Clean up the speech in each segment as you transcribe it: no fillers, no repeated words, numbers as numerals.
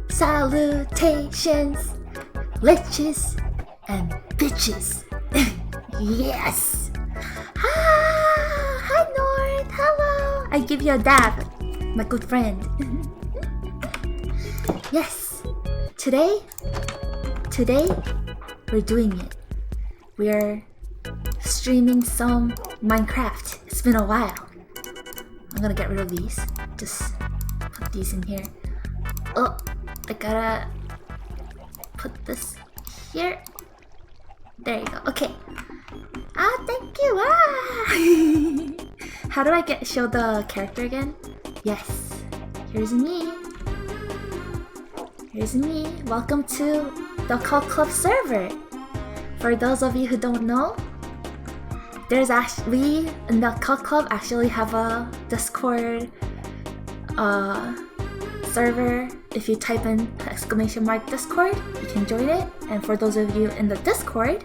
Salutations, liches, and bitches. Yes! Hi Nord, hello! I give you a dab, my good friend. Yes, today, we're doing it. We're streaming some Minecraft. It's been a while. I'm gonna get rid of these. Just put these in here. Oh, I gotta put this here. There you go. Okay. Thank you. How do I show the character again? Yes. Here's me. Welcome to the Cult Club server. For those of you who don't know, we in the Cult Club actually have a Discord server. If you type in !Discord, you can join it. And for those of you in the Discord,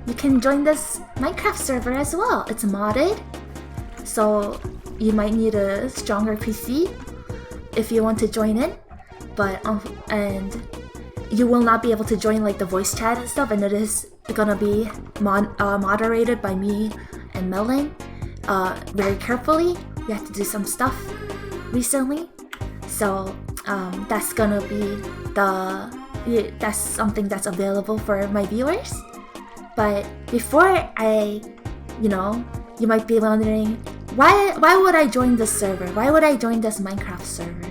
you can join this Minecraft server as well. It's modded, so you might need a stronger PC if you want to join in. But and you will not be able to join like the voice chat and stuff. And it is gonna be moderated by me and Melon very carefully. We have to do some stuff recently, so that's gonna be that's something that's available for my viewers. But before you might be wondering, why would I join this server? Why would I join this Minecraft server?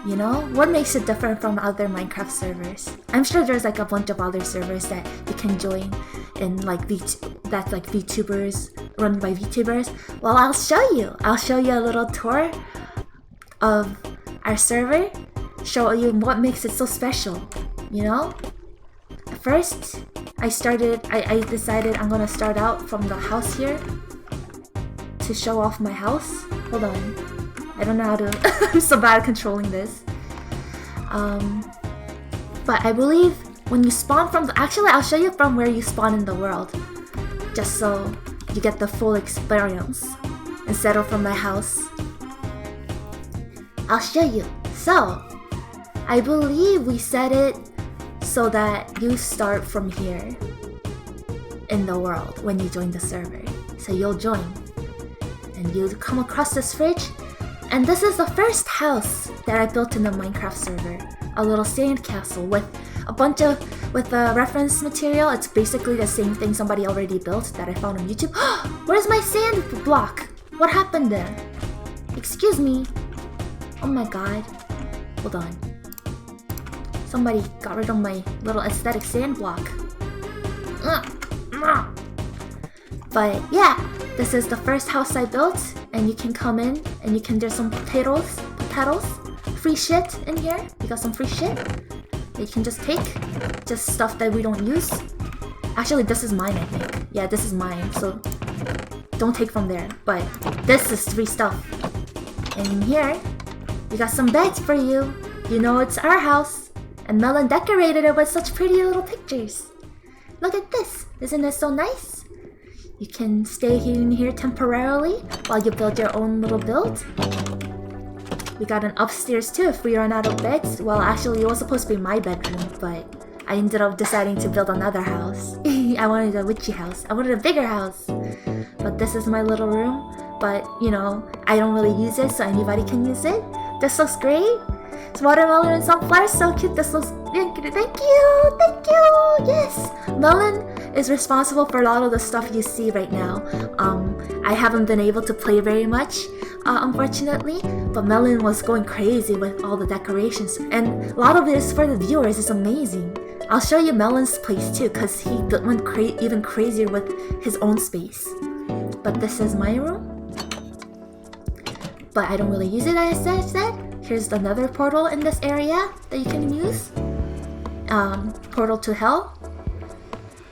You know, what makes it different from other Minecraft servers? I'm sure there's like a bunch of other servers that you can join in like that's like VTubers, run by VTubers. Well, I'll show you a little tour of our server, show you what makes it so special, you know? First, I decided I'm gonna start out from the house here to show off my house. Hold on, I don't know how to. I'm so bad at controlling this. But I believe when you spawn actually, I'll show you from where you spawn in the world, just so you get the full experience instead of from my house. I'll show you. So, I believe we set it so that you start from here in the world when you join the server. So you'll join and you'll come across this fridge, and this is the first house that I built in the Minecraft server. A little sand castle with a bunch of reference material. It's basically the same thing somebody already built that I found on YouTube. Where's my sand block? What happened there? Excuse me. Oh my god. Hold on. Somebody got rid of my little aesthetic sand block. But yeah, this is the first house I built, and you can come in and there's some potatoes, free shit in here. We got some free shit that you can just take, just stuff that we don't use. Actually, this is mine, I think. Yeah, this is mine, so don't take from there. But this is free stuff. And in here, we got some beds for you. You know it's our house. And Melon decorated it with such pretty little pictures. Look at this. Isn't it so nice? You can stay in here temporarily while you build your own little build. We got an upstairs too if we run out of beds. Well, actually it was supposed to be my bedroom, but I ended up deciding to build another house. I wanted a witchy house. I wanted a bigger house. But this is my little room. But, you know, I don't really use it, so anybody can use it. This looks great. It's watermelon and sunflowers, so cute. This looks thank you, yes. Melon is responsible for a lot of the stuff you see right now. I haven't been able to play very much, unfortunately, but Melon was going crazy with all the decorations, and a lot of it is for the viewers. It's amazing. I'll show you Melon's place too, because he went even crazier with his own space. But this is my room, but I don't really use it, as I said. Here's another portal in this area that you can use. Portal to hell.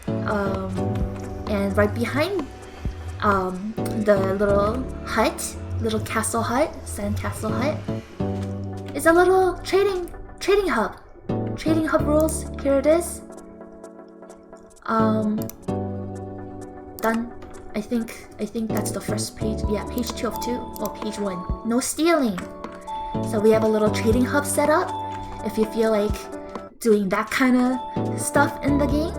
And right behind the little castle hut, sand castle hut, is a little trading hub. Trading hub rules. Here it is. Done. I think that's the first page. Yeah, page 2 of 2. Oh, page 1. No stealing. So we have a little trading hub set up. If you feel like doing that kind of stuff in the game,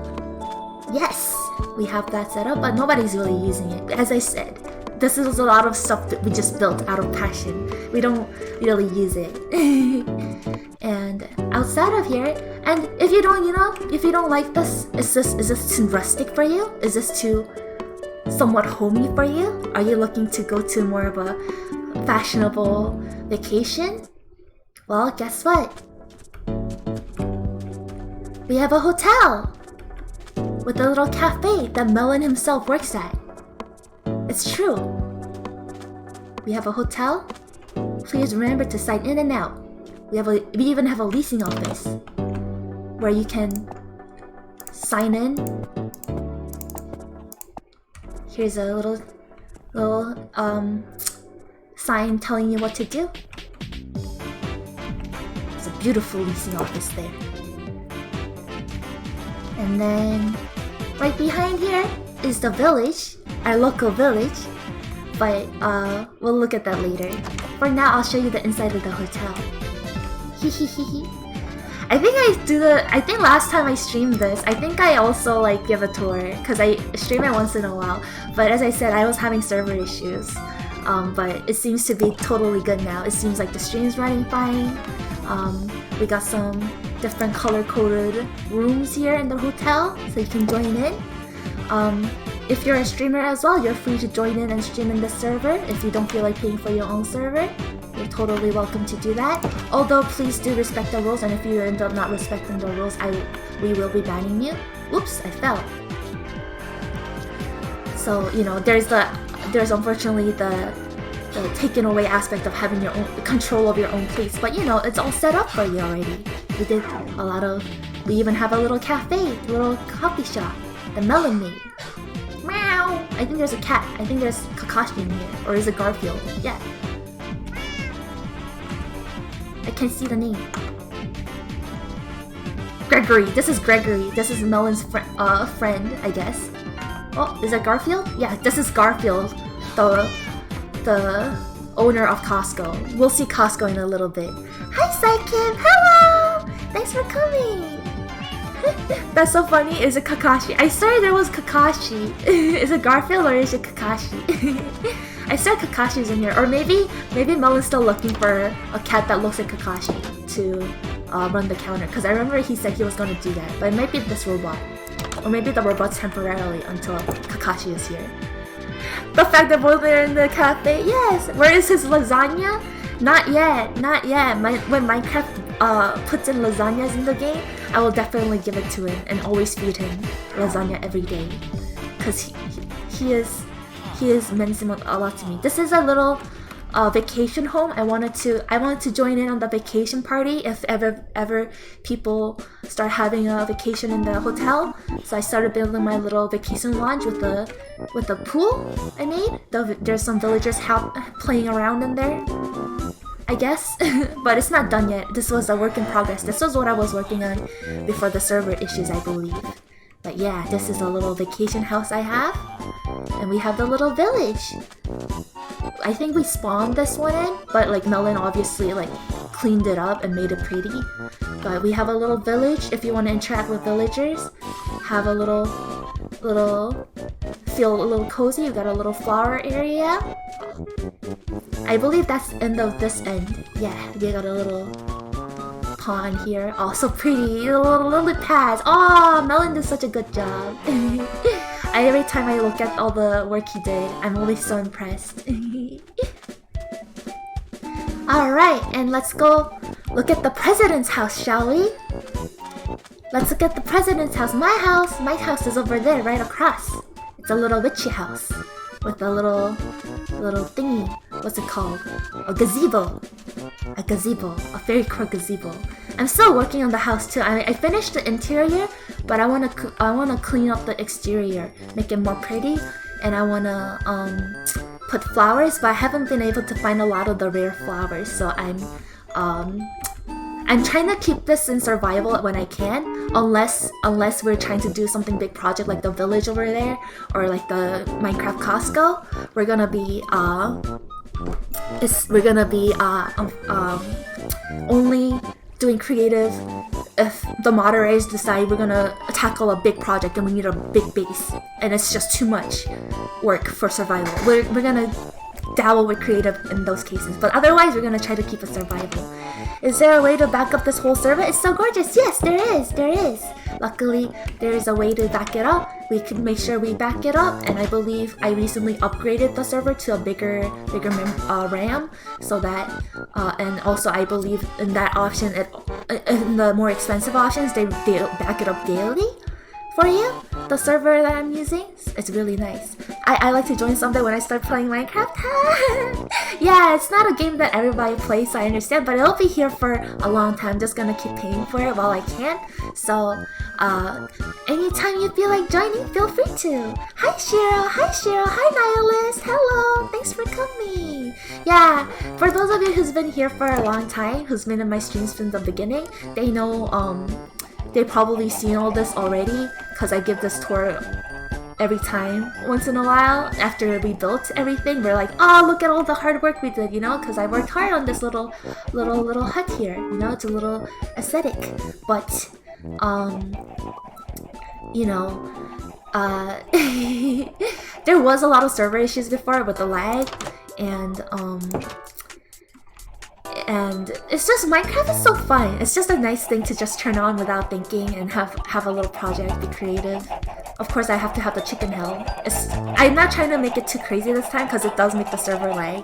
yes, we have that set up, but nobody's really using it. As I said, this is a lot of stuff that we just built out of passion. We don't really use it. And outside of here, and if you don't, if you don't like this, is this too rustic for you? Is this too somewhat homey for you? Are you looking to go to more of a fashionable vacation? Well, guess what? We have a hotel with a little cafe that Melon himself works at. It's true. We have a hotel. Please remember to sign in and out. We even have a leasing office where you can sign in. Here's a little sign telling you what to do. It's a beautiful leasing office there. And then right behind here is the village, our local village. But we'll look at that later. For now, I'll show you the inside of the hotel. I think last time I streamed this, I think I also like give a tour because I stream it once in a while. But as I said, I was having server issues. But it seems to be totally good now. It seems like the stream's running fine. We got some different color-coded rooms here in the hotel, so you can join in. If you're a streamer as well, you're free to join in and stream in the server. If you don't feel like paying for your own server, you're totally welcome to do that. Although please do respect the rules, and if you end up not respecting the rules, we will be banning you. Oops, I fell. So there's unfortunately the taken away aspect of having your own control of your own place, but it's all set up for you already. We even have a little cafe, a little coffee shop, the Melon made. Meow! I think there's a cat. I think there's Kakashi in here. Or is it Garfield? Yeah. I can't see the name. Gregory. This is Gregory. This is Melon's friend, I guess. Oh, is that Garfield? Yeah, this is Garfield, the owner of Costco. We'll see Costco in a little bit. Hi, Psykim! Hello! Thanks for coming! That's so funny. Is it Kakashi? I swear there was Kakashi. Is it Garfield or is it Kakashi? I swear Kakashi's in here. Or maybe Melon's still looking for a cat that looks like Kakashi to run the counter. Because I remember he said he was going to do that. But it might be this robot. Or maybe the robot's temporarily until Kakashi is here. The fact that both are in the cafe, yes! Where is his lasagna? Not yet, not yet. When Minecraft puts in lasagnas in the game, I will definitely give it to him and always feed him lasagna every day. Because he means a lot to me. This is a little vacation home. I wanted to join in on the vacation party if ever people start having a vacation in the hotel. So I started building my little vacation lodge with the pool I made. There's some villagers playing around in there, I guess. But it's not done yet. This was a work in progress. This was what I was working on before the server issues, I believe. But yeah, this is a little vacation house I have. And we have the little village. I think we spawned this one in, but like Melon obviously like cleaned it up and made it pretty. But we have a little village if you want to interact with villagers. Have a feel a little cozy. You got a little flower area. I believe that's the end of this end. Yeah, we got a little pond here. Oh, so pretty. Little lily pads. Oh, Melon did such a good job. Every time I look at all the work he did, I'm always so impressed. Alright, and let's go look at the president's house, shall we? Let's look at the president's house. My house is over there, right across. It's a little witchy house with a little thingy. What's it called? A gazebo. A very cool gazebo. I'm still working on the house too. I finished the interior, but I wanna clean up the exterior, make it more pretty, and I wanna put I'm trying to keep this in survival when I can, unless we're trying to do something big project like the village over there or like the Minecraft Costco. We're gonna be only doing creative if the moderators decide we're gonna tackle a big project and we need a big base and it's just too much work for survival. We're gonna dabble with creative in those cases, but otherwise we're gonna try to keep it survival. Is there a way to back up this whole server? It's so gorgeous. Yes, there is. Luckily, there is a way to back it up. We can make sure we back it up, and I believe I recently upgraded the server to a bigger RAM, so that, and also I believe in that option, in the more expensive options, they back it up daily for you. The server that I'm using, it's really nice. I like to join someday when I start playing Minecraft. Yeah, it's not a game that everybody plays, so I understand, but it'll be here for a long time. I'm just gonna keep paying for it while I can. So, anytime you feel like joining, feel free to. Hi Shiro, hi Nihilist, hello, thanks for coming. Yeah, for those of you who's been here for a long time, who's been in my streams from the beginning, they know, they probably seen all this already, because I give this tour every time, once in a while, after we built everything. We're like, oh, look at all the hard work we did, you know, because I worked hard on this little hut here, you know, it's a little aesthetic, but, you know, there was a lot of server issues before with the lag, and it's just, Minecraft is so fun. It's just a nice thing to just turn on without thinking and have a little project, be creative. Of course, I have to have the chicken hell. I'm not trying to make it too crazy this time because it does make the server lag.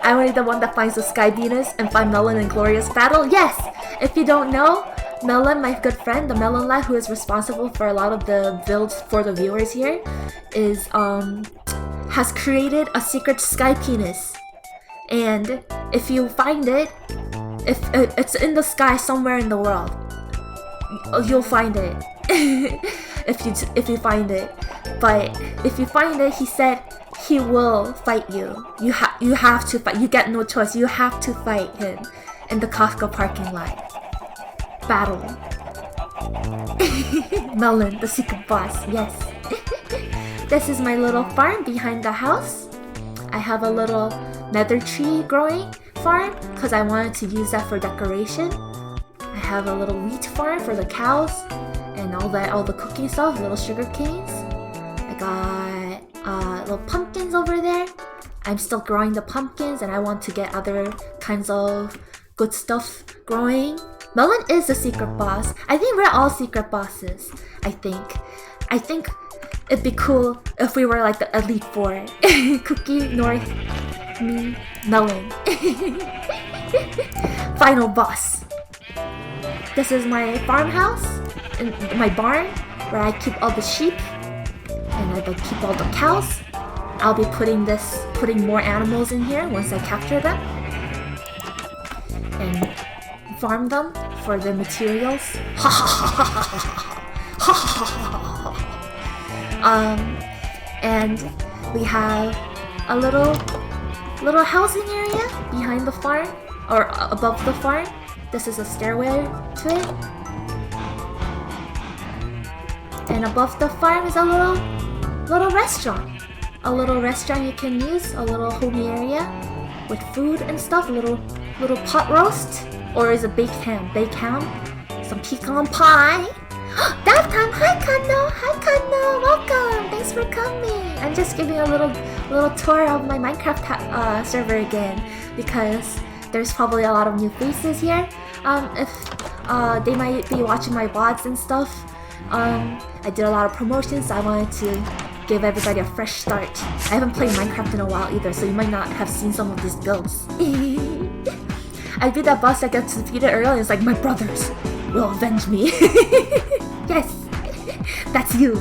I'm only the one that finds the Sky Venus and find Melon in glorious battle. Yes! If you don't know, Melon, my good friend, the Melon lad who is responsible for a lot of the builds for the viewers here, has created a secret Sky Penis. And if you find it, if it's in the sky somewhere in the world, you'll find it. if you find it. But if you find it, he said he will fight you. You have to fight. You get no choice. You have to fight him in the Costco parking lot. Battle. Melon, the secret boss. Yes. This is my little farm behind the house. I have a little nether tree growing farm because I wanted to use that for decoration. I have a little wheat farm for the cows and all the cooking stuff, little sugar canes. I got little pumpkins over there. I'm still growing the pumpkins and I want to get other kinds of good stuff growing. Melon is the secret boss. I think we're all secret bosses. I think it'd be cool if we were like the Elite Four. Cookie, North, me, Melon. Final boss. This is my farmhouse, in my barn, where I keep all the sheep and I keep all the cows. I'll be putting more animals in here once I capture them and farm them for the materials. And we have a little housing area behind the farm, or above the farm. This is a stairway to it. And above the farm is a little restaurant. A little restaurant you can use, a little homey area with food and stuff, a little pot roast, or is it baked ham, some pecan pie. That time, hi Kano, welcome, thanks for coming. I'm just giving a little tour of my Minecraft server again because there's probably a lot of new faces here. If they might be watching my VODs and stuff. I did a lot of promotions, so I wanted to give everybody a fresh start. I haven't played Minecraft in a while either, so you might not have seen some of these builds. I beat that boss that gets defeated early and it's like, my brothers will avenge me. Yes, that's you.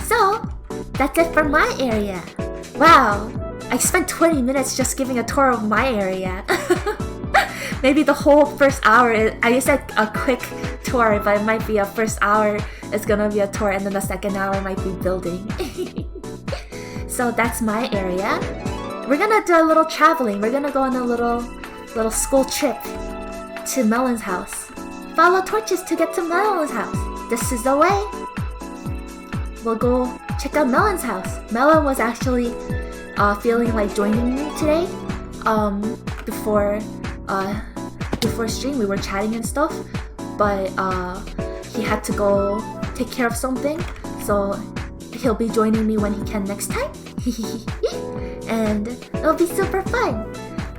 So, that's it for my area. Wow, I spent 20 minutes just giving a tour of my area. Maybe the whole first hour, I said a quick tour, but it might be a first hour is gonna be a tour and then the second hour might be building. So that's my area. We're gonna do a little traveling. We're gonna go on a little school trip to Melon's house. Follow torches to get to Melon's house. This is the way. We'll go check out Melon's house. Melon was actually feeling like joining me today. Before stream we were chatting and stuff, but he had to go take care of something, so he'll be joining me when he can next time. And it'll be super fun.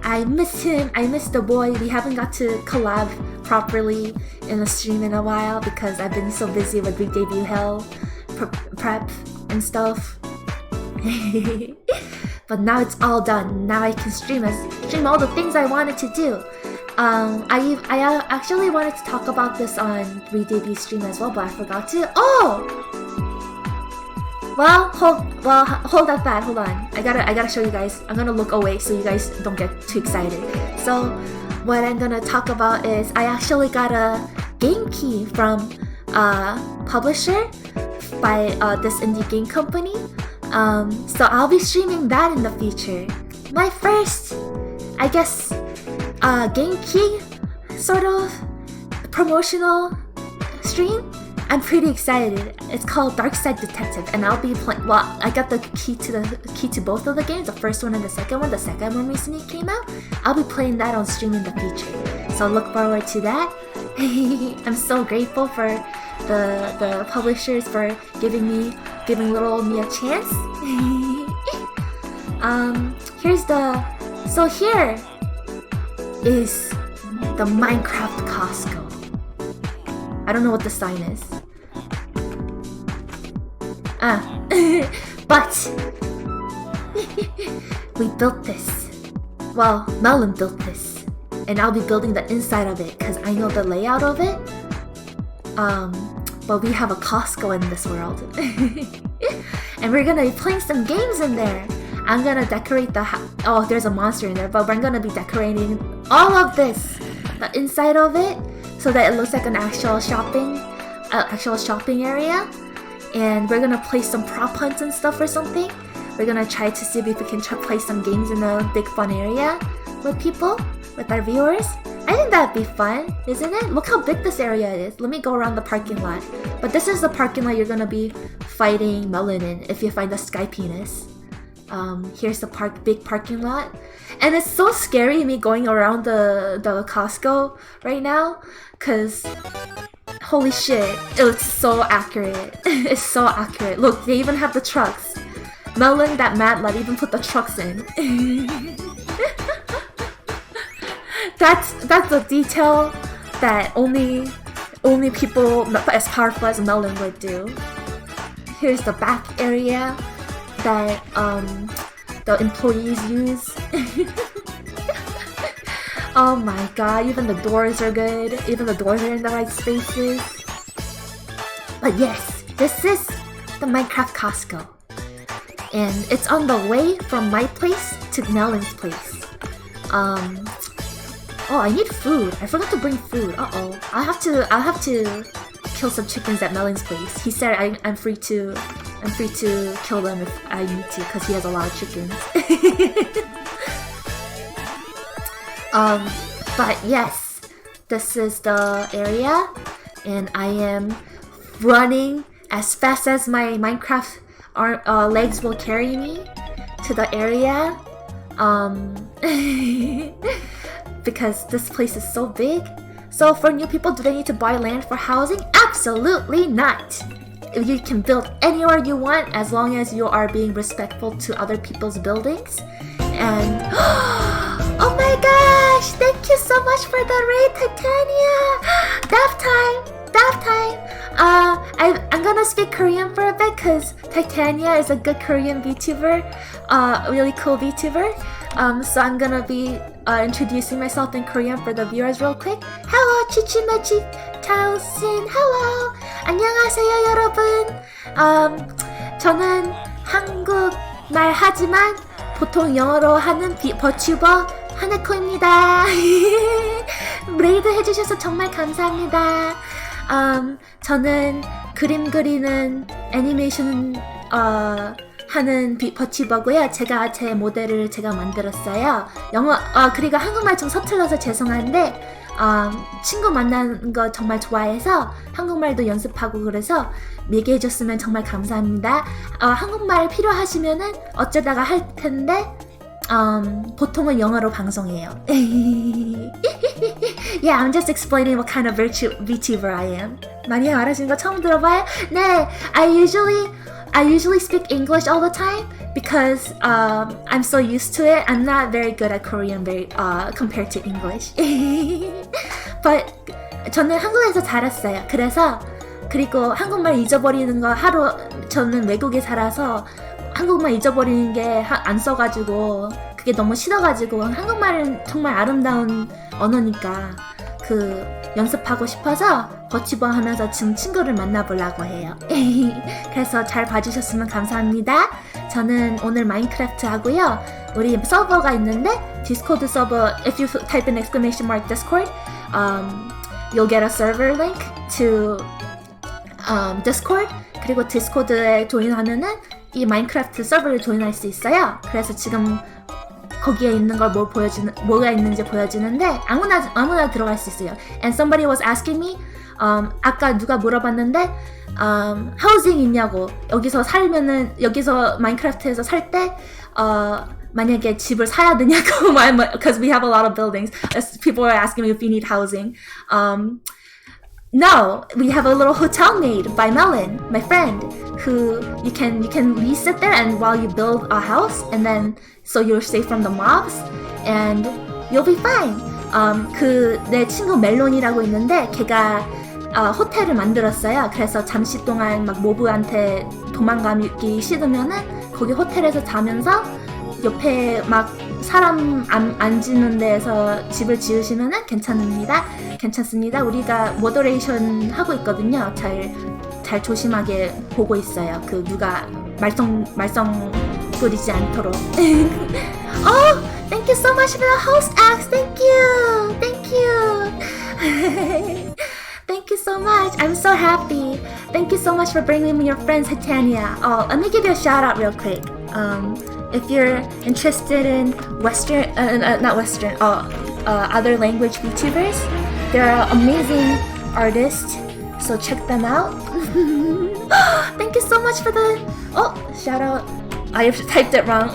I miss him. I miss the boy. We haven't got to collab properly in a stream in a while because I've been so busy with Big Debut Hell prep and stuff. But now it's all done. Now I can stream all the things I wanted to do. I actually wanted to talk about this on Re-Debut stream as well, but I forgot to. Oh! Hold that thought. Hold on. I gotta show you guys. I'm gonna look away so you guys don't get too excited. So, what I'm gonna talk about is I actually got a game key from a publisher by this indie game company. So I'll be streaming that in the future. My first, I guess, game key sort of promotional stream. I'm pretty excited. It's called Dark Side Detective, and I'll be playing. Well, I got the key to both of the games, the first one and the second one. The second one recently came out. I'll be playing that on stream in the future, so look forward to that. I'm so grateful for the publishers for giving little old me a chance. Here is the Minecraft Costco. I don't know what the sign is. But we built this. Well, Melon built this, and I'll be building the inside of it because I know the layout of it. But we have a Costco in this world. And we're gonna be playing some games in there. I'm gonna decorate the house. Oh, there's a monster in there, but we're gonna be decorating all of this, the inside of it, so that it looks like an actual shopping area. And we're gonna play some prop hunts and stuff or something. We're gonna try to see if we can play some games in a big fun area with people, with our viewers. I think that'd be fun, isn't it? Look how big this area is. Let me go around the parking lot. But this is the parking lot you're gonna be fighting Melon in if you find the sky penis. Here's the big parking lot. And it's so scary me going around the Costco right now, cause holy shit, it's so accurate. It's so accurate. Look, they even have the trucks. Melon, that mad lad, even put the trucks in. That's the detail that only people as powerful as Melon would do. Here's the back area that the employees use. Oh my god, even the doors are good. Even the doors are in the right spaces. But yes, this is the Minecraft Costco. And it's on the way from my place to Melon's place. Oh, I need food. I forgot to bring food. Uh-oh. I'll have to kill some chickens at Melon's place. He said I'm free to kill them if I need to, because he has a lot of chickens. But yes, this is the area, and I am running as fast as my Minecraft legs will carry me to the area. Because this place is so big. So for new people, do they need to buy land for housing? Absolutely not! You can build anywhere you want as long as you are being respectful to other people's buildings. And oh my gosh! Thank you so much for the raid, Titania! Daft time! I'm gonna speak Korean for a bit because Titania is a good Korean VTuber, really cool VTuber. So I'm gonna be introducing myself in Korean for the viewers real quick. Hello, 치치매치 타우신. Hello. 안녕하세요, 여러분. 저는 한국말 하지만 보통 영어로 하는 버튜버 하네코입니다. 레이드 해주셔서 정말 감사합니다. 저는 그림 그리는 애니메이션 하는 버튜버고요. 제 모델을 제가 만들었어요. 그리고 한국말 좀 서툴러서 죄송한데 친구 만나는 거 정말 좋아해서 한국말도 연습하고 그래서 얘기해줬으면 정말 감사합니다. 한국말 필요하시면은 어쩌다가 할 텐데 보통은 영어로 방송해요. Yeah, I'm just explaining what kind of VTuber I am. 많이 말하시는 거 처음 들어봐요? 네, I usually speak English all the time because I'm so used to it. I'm not very good at Korean compared to English. But 저는 한국에서 자랐어요. 그리고 한국말 잊어버리는 거 저는 외국에 살아서 한국말 잊어버리는 게 안 써가지고 그게 너무 싫어가지고 한국말은 정말 아름다운 언어니까 연습하고 싶어서 버튜버 하면서 지금 친구를 만나보려고 해요. 그래서 잘 봐주셨으면 감사합니다. 저는 오늘 마인크래프트 하고요. 우리 서버가 있는데 디스코드 서버 if you type in exclamation mark Discord you'll get a server link to Discord. 그리고 디스코드에 조인하면은 이 마인크래프트 서버를 조인할 수 있어요. 그래서 지금 거기에 있는 걸 뭐가 있는지 보여주는데 아무나 들어갈 수 있어요. And somebody was asking me 아까 누가 물어봤는데 housing 있냐고. 여기서 마인크래프트에서 살 때 만약에 집을 사야 되냐고. Because we have a lot of buildings. People are asking me if you need housing. No, we have a little hotel made by Melon, my friend, who you can lease it there, and while you build a house, and then so you're safe from the mobs, and you'll be fine. 내 친구 멜론이라고 있는데 걔가 호텔을 만들었어요. 그래서 잠시 동안 막 모브한테 도망가기 싫으면은 거기 호텔에서 자면서 옆에 막 사람 안 지는 데에서 집을 지으시면은 괜찮습니다. 우리가 모더레이션 하고 있거든요. 잘 조심하게 보고 있어요. 누가 말썽 꾸리지 않도록. Oh, thank you so much for the host Axe. Thank you. Thank you so much. I'm so happy. Thank you so much for bringing me your friends, Titania. Let me give you a shout out real quick. If you're interested in other language VTubers, they're amazing artists, so check them out. Thank you so much for the shout out. I typed it wrong.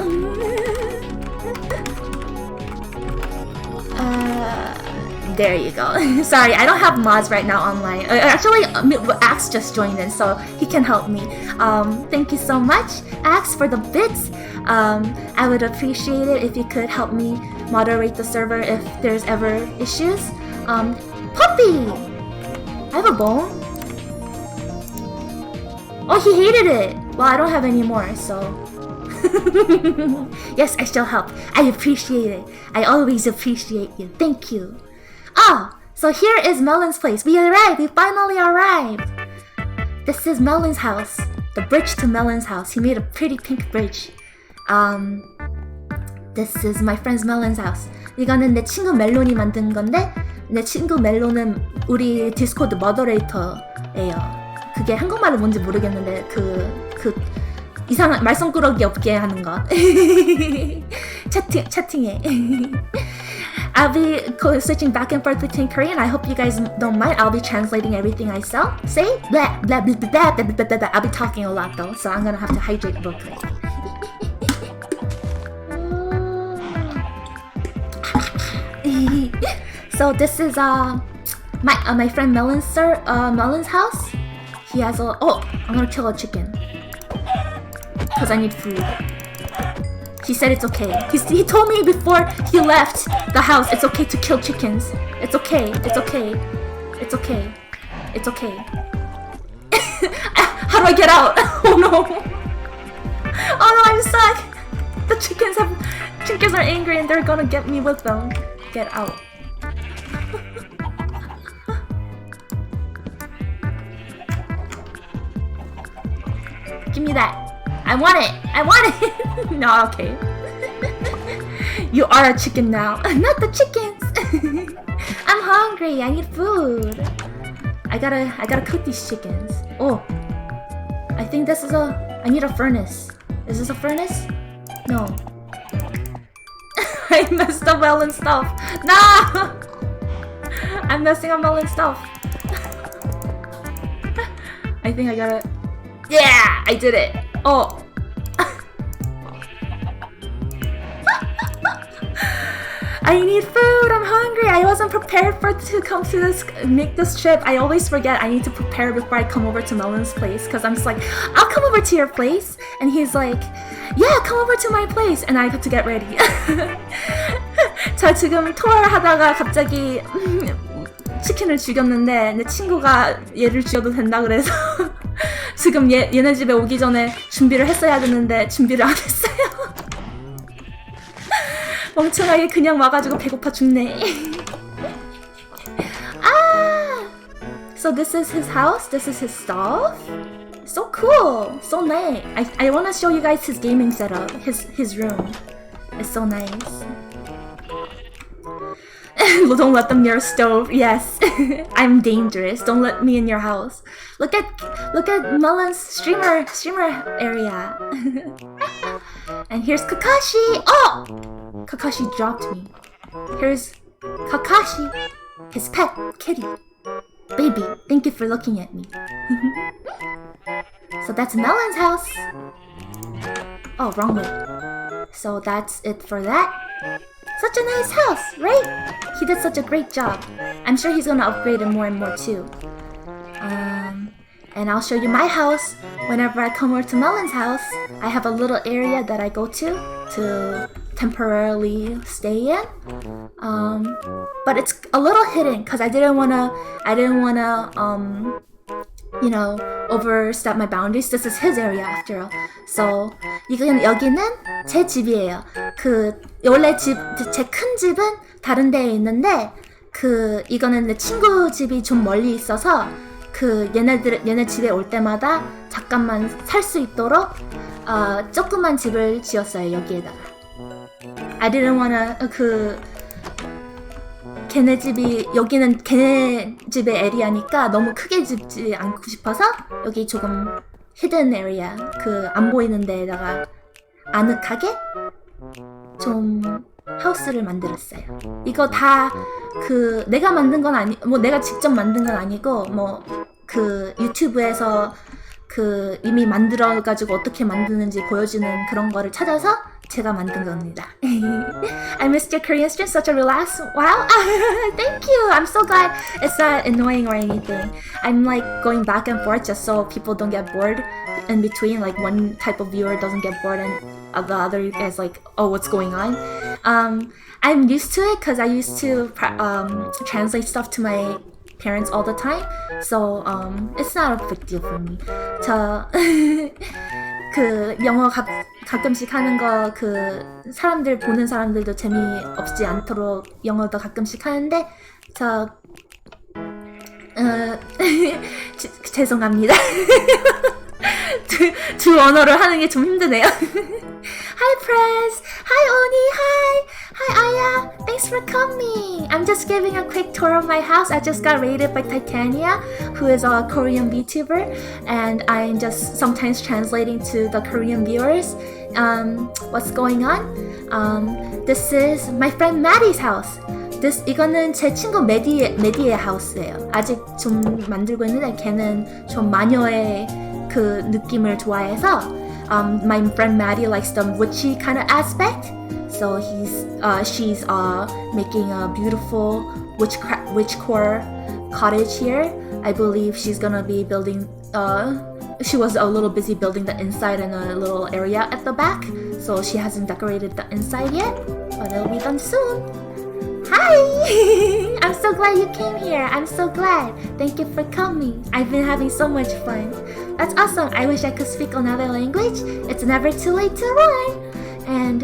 There you go. Sorry, I don't have mods right now online. Actually, Axe just joined in, so he can help me. Thank you so much, Axe, for the bits. I would appreciate it if you could help me moderate the server if there's ever issues. Puppy! I have a bone. Oh, he hated it! Well, I don't have any more, so... Yes, I shall help. I appreciate it. I always appreciate you. Thank you. So here is Melon's place. We arrived! We finally arrived! This is Melon's house. The bridge to Melon's house. He made a pretty pink bridge. This is my friend's Melon's house. 이거는 내 친구 멜론이 만든 건데 내 친구 멜론은 우리 디스코드 머더레이터예요. 그게 한국말로 뭔지 모르겠는데 이상한 말썽꾸러기 없게 하는 거. 채팅해. I'll be switching back and forth between Korean. I hope you guys don't mind. I'll be translating everything I say. Blah, blah, blah, blah, blah, blah, blah, blah. I'll be talking a lot though, so I'm gonna have to hydrate real quick. So this is my friend Melon's house. He has I'm gonna kill a chicken because I need food. He said it's okay. He told me before he left the house it's okay to kill chickens. It's okay. How do I get out? Oh no, I'm stuck. The chickens are angry and they're gonna get me with them. Get out. Give me that. I want it. No, okay. You are a chicken now. Not the chickens. I'm hungry. I need food. I gotta cook these chickens. Oh, I think this is I need a furnace. Is this a furnace? No. I messed up Melon stuff. No! I'm messing up Melon stuff. I think I got it. Yeah, I did it. Oh. I need food. I'm hungry. I wasn't prepared to come to make this trip. I always forget I need to prepare before I come over to Melon's place because I'm just like, I'll come over to your place, and he's like, yeah, come over to my place, and I have to get ready. 저 지금 토를 하다가 갑자기 치킨을 죽였는데 내 친구가 얘를 죽여도 된다 그래서 지금 얘네 집에 오기 전에 준비를 했어야 되는데 준비를 안 했어요. 멍청하게 그냥 와가지고 배고파 죽네. Ah! So this is his house, this is his stuff. So cool, so nice. I want to show you guys his gaming setup, his room. It's so nice. Don't let them near a stove. Yes, I'm dangerous. Don't let me in your house. Look at Melon's streamer area. And here's Kakashi. Oh, Kakashi dropped me. Here's Kakashi, his pet kitty. Baby, thank you for looking at me. So that's Melon's house. Oh, wrong way. So that's it for that. Such a nice house, right? He did such a great job. I'm sure he's gonna upgrade it more and more too. And I'll show you my house whenever I come over to Melon's house. I have a little area that I go to temporarily stay in. But it's a little hidden because I didn't wanna you know, overstep my boundaries. This is his area after all. So 여기는 제 집이에요. 원래 제 큰 집은 다른 데에 있는데 이거는 내 친구 집이 좀 멀리 있어서 얘네 집에 올 때마다 잠깐만 살 수 있도록 조그만 집을 지었어요, 여기에다가. I didn't wanna 여기는 걔네 집의 에리아니까 너무 크게 짓지 않고 싶어서 여기 조금 히든 에리아, 안 보이는 데에다가 아늑하게 좀 하우스를 만들었어요. 이거 다 내가 만든 건 내가 직접 만든 건 아니고 유튜브에서 이미 만들어가지고 어떻게 만드는지 보여주는 그런 거를 찾아서 제가 만든 겁니다. I missed your Korean stream, such a relaxed. Wow, thank you. I'm so glad it's not annoying or anything. I'm like going back and forth just so people don't get bored in between. Like one type of viewer doesn't get bored and the other is like, oh, what's going on? I'm used to it because I used to translate stuff to my parents all the time, so it's not a big deal for me. 영어 가끔씩 하는 거 보는 사람들도 재미없지 않도록 영어도 가끔씩 하는데 죄송합니다. 두 언어를 하는 게 좀 힘드네요. Hi Press! Hi Oni! Hi Aya! Thanks for coming! I'm just giving a quick tour of my house. I just got raided by Titania, who is a Korean VTuber, and I'm just sometimes translating to the Korean viewers what's going on. This is my friend Maddie's house. 이거는 제 친구 메디의 하우스예요. 아직 좀 만들고 있는데 걔는 좀 마녀의 느낌을 좋아해서 my friend Maddie likes the witchy kind of aspect, so she's making a beautiful witchcore cottage here. I believe she's gonna be building. She was a little busy building the inside and a little area at the back, so she hasn't decorated the inside yet, but it'll be done soon. Hi! I'm so glad you came here. I'm so glad. Thank you for coming. I've been having so much fun. That's awesome. I wish I could speak another language. It's never too late to learn. And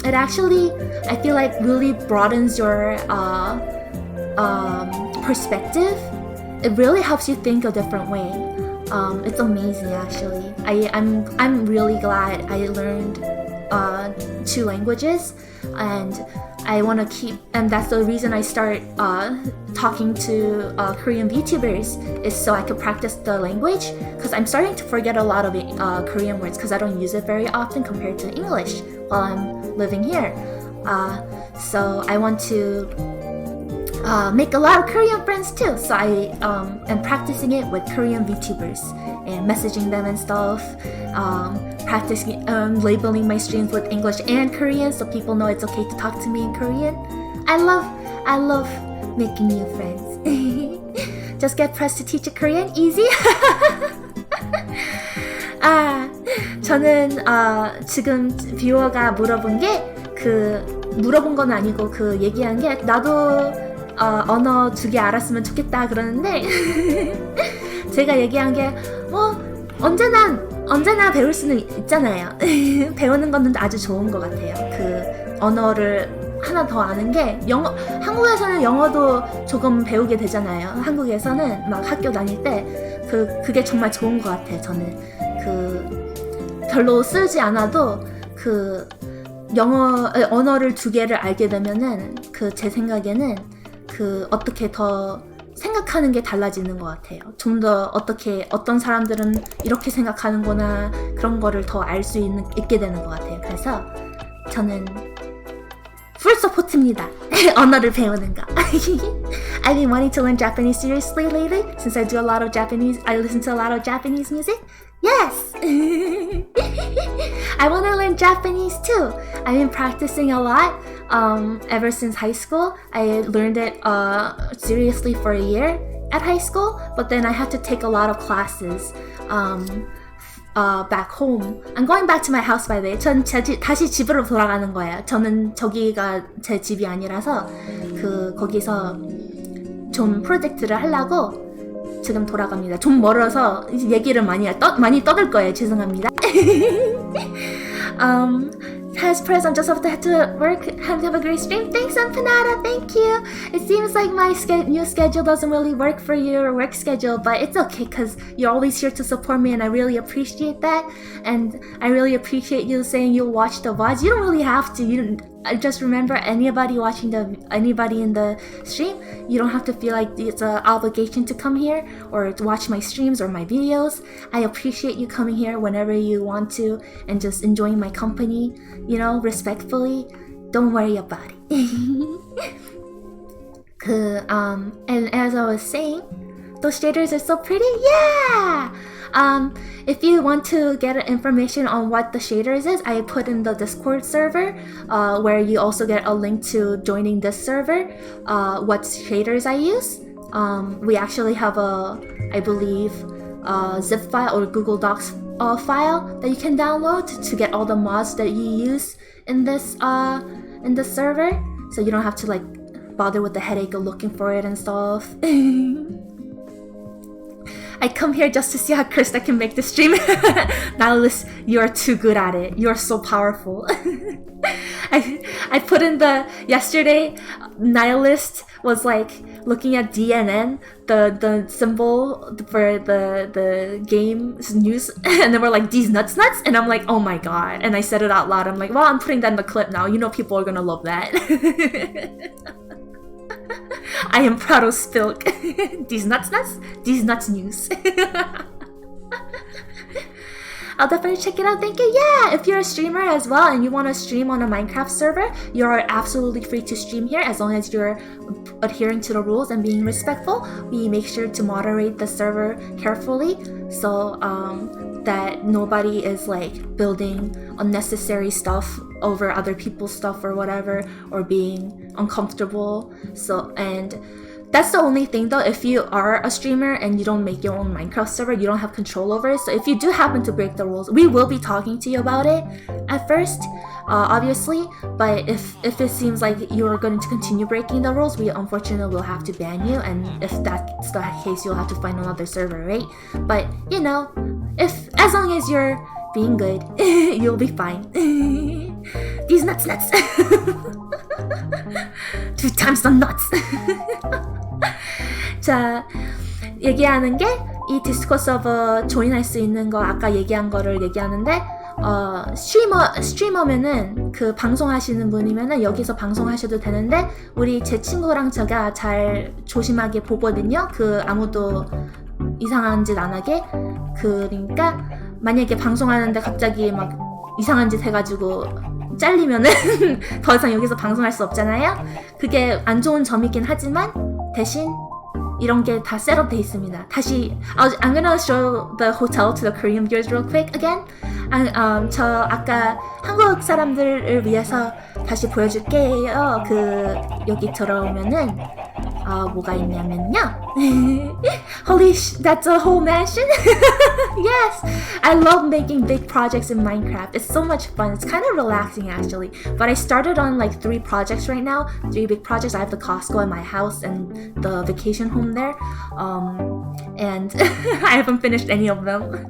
it actually, I feel like, really broadens your perspective. It really helps you think a different way. It's amazing, actually. I'm really glad I learned 2 languages, and I want to keep, and that's the reason I start talking to Korean VTubers, is so I could practice the language, because I'm starting to forget a lot of Korean words because I don't use it very often compared to English while I'm living here. So I want to make a lot of Korean friends too. So I am practicing it with Korean VTubers and messaging them and stuff. Practicing labeling my streams with English and Korean so people know it's okay to talk to me in Korean. I love making new friends. Just get pressed to teach a Korean. Easy. 저는 지금 뷰어가 물어본 게 물어본 건 아니고 얘기한 게 나도 언어 2개 알았으면 좋겠다 그러는데 제가 얘기한 게 뭐 언제나 배울 수는 있잖아요. 배우는 건 아주 좋은 것 같아요. 언어를 하나 더 아는 게 한국에서는 영어도 조금 배우게 되잖아요. 한국에서는 막 학교 다닐 때 그게 정말 좋은 것 같아요. 저는 별로 쓰지 않아도 언어를 2개를 알게 되면은 제 생각에는 어떻게 더 생각하는 게 달라지는 것 같아요. 좀 더 어떤 사람들은 이렇게 생각하는구나 그런 거를 더 알 수 있게 되는 것 같아요. 그래서 저는 풀 서포트입니다. 언어를 배우는 거. I've been wanting to learn Japanese seriously lately since I listen to a lot of Japanese music. Yes! I want to learn Japanese too. I've been practicing a lot ever since high school. I learned it seriously for a year at high school, but then I had to take a lot of classes back home. I'm going back to my house by the way. 전 다시 집으로 돌아가는 거예요. 저는 저기가 제 집이 아니라서 거기서 좀 프로젝트를 하려고 지금 돌아갑니다. 좀 멀어서 얘기를 많이 떠들 거예요. 죄송합니다. Has press on just have to head to work. Have a great stream. Thanks, Empanada. Thank you. It seems like my new schedule doesn't really work for your work schedule, but it's okay because you're always here to support me, and I really appreciate that. And I really appreciate you saying you'll watch the VODs. You don't really have to. I just remember anybody in the stream, you don't have to feel like it's an obligation to come here or to watch my streams or my videos. I appreciate you coming here whenever you want to and just enjoying my company, respectfully. Don't worry about it. And as I was saying, those shaders are so pretty. Yeah! If you want to get information on what the shaders is, I put in the Discord server, where you also get a link to joining this server, what shaders I use. We actually have I believe, zip file or Google Docs file that you can download to get all the mods that you use in this server, so you don't have to bother with the headache of looking for it and stuff. I come here just to see how cursed I can make the stream. Nihilist, you are too good at it. You are so powerful. I put in yesterday, Nihilist was looking at DNN, the symbol for the game's news, and they were like, these nuts, and I'm like, oh my god, and I said it out loud. I'm like, well, I'm putting that in the clip now. People are gonna love that. I am proud of Spilk. These nuts, news. I'll definitely check it out. Thank you. Yeah, if you're a streamer as well and you want to stream on a Minecraft server, you're absolutely free to stream here as long as you're adhering to the rules and being respectful. We make sure to moderate the server carefully so that nobody is building unnecessary stuff over other people's stuff or whatever, or being uncomfortable. And that's the only thing though. If you are a streamer and you don't make your own Minecraft server, you don't have control over it. So if you do happen to break the rules, we will be talking to you about it at first, obviously. But if it seems like you're going to continue breaking the rules, we unfortunately will have to ban you. And if that's the case, you'll have to find another server, right? But as long as you're being good, you'll be fine. These nuts. 2 times the nuts. 자, 얘기하는 게 이 디스코 서버 조인할 수 있는 거 아까 얘기한 거를 얘기하는데 스트리머면은 방송하시는 분이면은 여기서 방송하셔도 되는데 제 친구랑 제가 잘 조심하게 보거든요. 아무도 이상한 짓 안 하게. 그러니까 만약에 방송하는데 갑자기 막 이상한 짓 해가지고 잘리면은 더 이상 여기서 방송할 수 없잖아요. 그게 안 좋은 점이긴 하지만 대신 이런 게 다 셋업돼 있습니다. 다시 I'm gonna show the hotel to the Korean viewers real quick again. 저 아까 한국 사람들을 위해서 다시 보여줄게요. 여기 들어오면은 뭐가 있냐면요. Holy that's a whole mansion? Yes! I love making big projects in Minecraft. It's so much fun. It's kind of relaxing actually. But I started on like 3 projects right now. 3 big projects. I have the Costco in my house and the vacation home there. And I haven't finished any of them.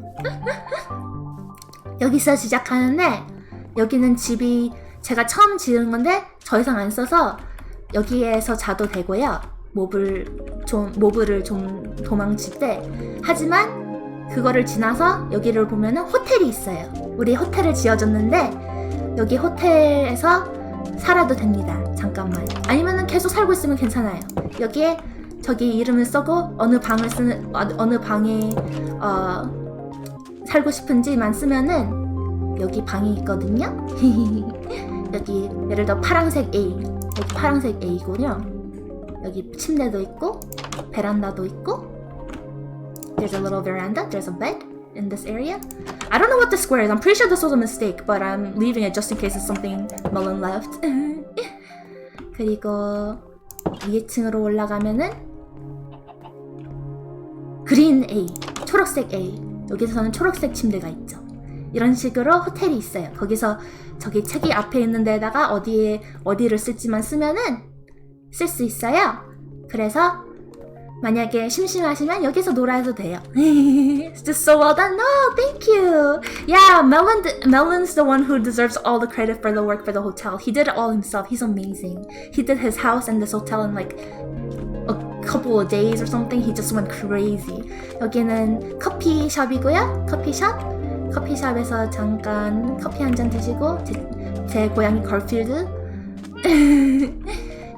여기서 시작하는데 여기는 집이 제가 처음 지은 건데 더 이상 안 써서 여기에서 자도 되고요. 모브를 좀 도망칠 때. 하지만 그거를 지나서 여기를 보면은 호텔이 있어요. 우리 호텔을 지어줬는데 여기 호텔에서 살아도 됩니다. 잠깐만. 아니면은 계속 살고 있으면 괜찮아요. 여기에 저기 이름을 써고 어느 방에 살고 싶은지만 쓰면은 여기 방이 있거든요. 여기 예를 들어 파란색 A, 여기 파란색 A고요. 여기 침대도 있고 베란다도 있고. There's a little veranda. There's a bed in this area. I don't know what the square is. I'm pretty sure this was a mistake, but I'm leaving it just in case it's something Melon left. 그리고 위에 층으로 올라가면은 그린 A, 초록색 A. 여기서는 초록색 침대가 있죠. 이런 식으로 호텔이 있어요. 거기서 저기 책이 앞에 있는 데다가 어디를 쓸지만 쓰면은 쓸 수 있어요. 그래서 만약에 심심하시면 여기서 놀아도 돼요. It's just so well done. No, thank you. Yeah, Melon's the one who deserves all the credit for the work for the hotel. He did it all himself. He's amazing. He did his house and this hotel in like a couple of days or something. He just went crazy. 여기는 커피숍이고요. 커피숍에서 잠깐 커피 한 잔 드시고 제 고향이 걸필드.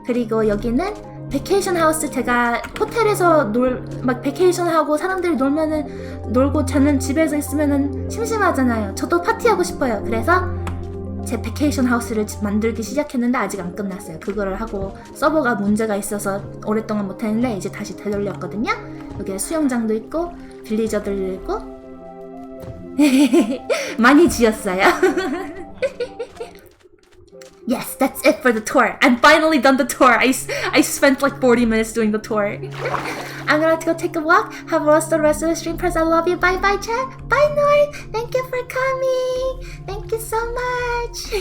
그리고 여기는 베케이션 하우스. 제가 호텔에서 막 베케이션 하고 사람들이 놀고 저는 집에서 있으면은 심심하잖아요. 저도 파티하고 싶어요. 그래서 제 베케이션 하우스를 만들기 시작했는데 아직 안 끝났어요. 그거를 하고 서버가 문제가 있어서 오랫동안 못했는데 이제 다시 되돌렸거든요. 여기에 수영장도 있고 빌리저들도 있고 많이 지었어요. Yes, that's it for the tour. I'm finally done the tour. I spent like 40 minutes doing the tour. I'm gonna have to go take a walk. Have the rest of the stream. Press I love you. Bye bye, chat. Bye, North. Thank you for coming. Thank you so much.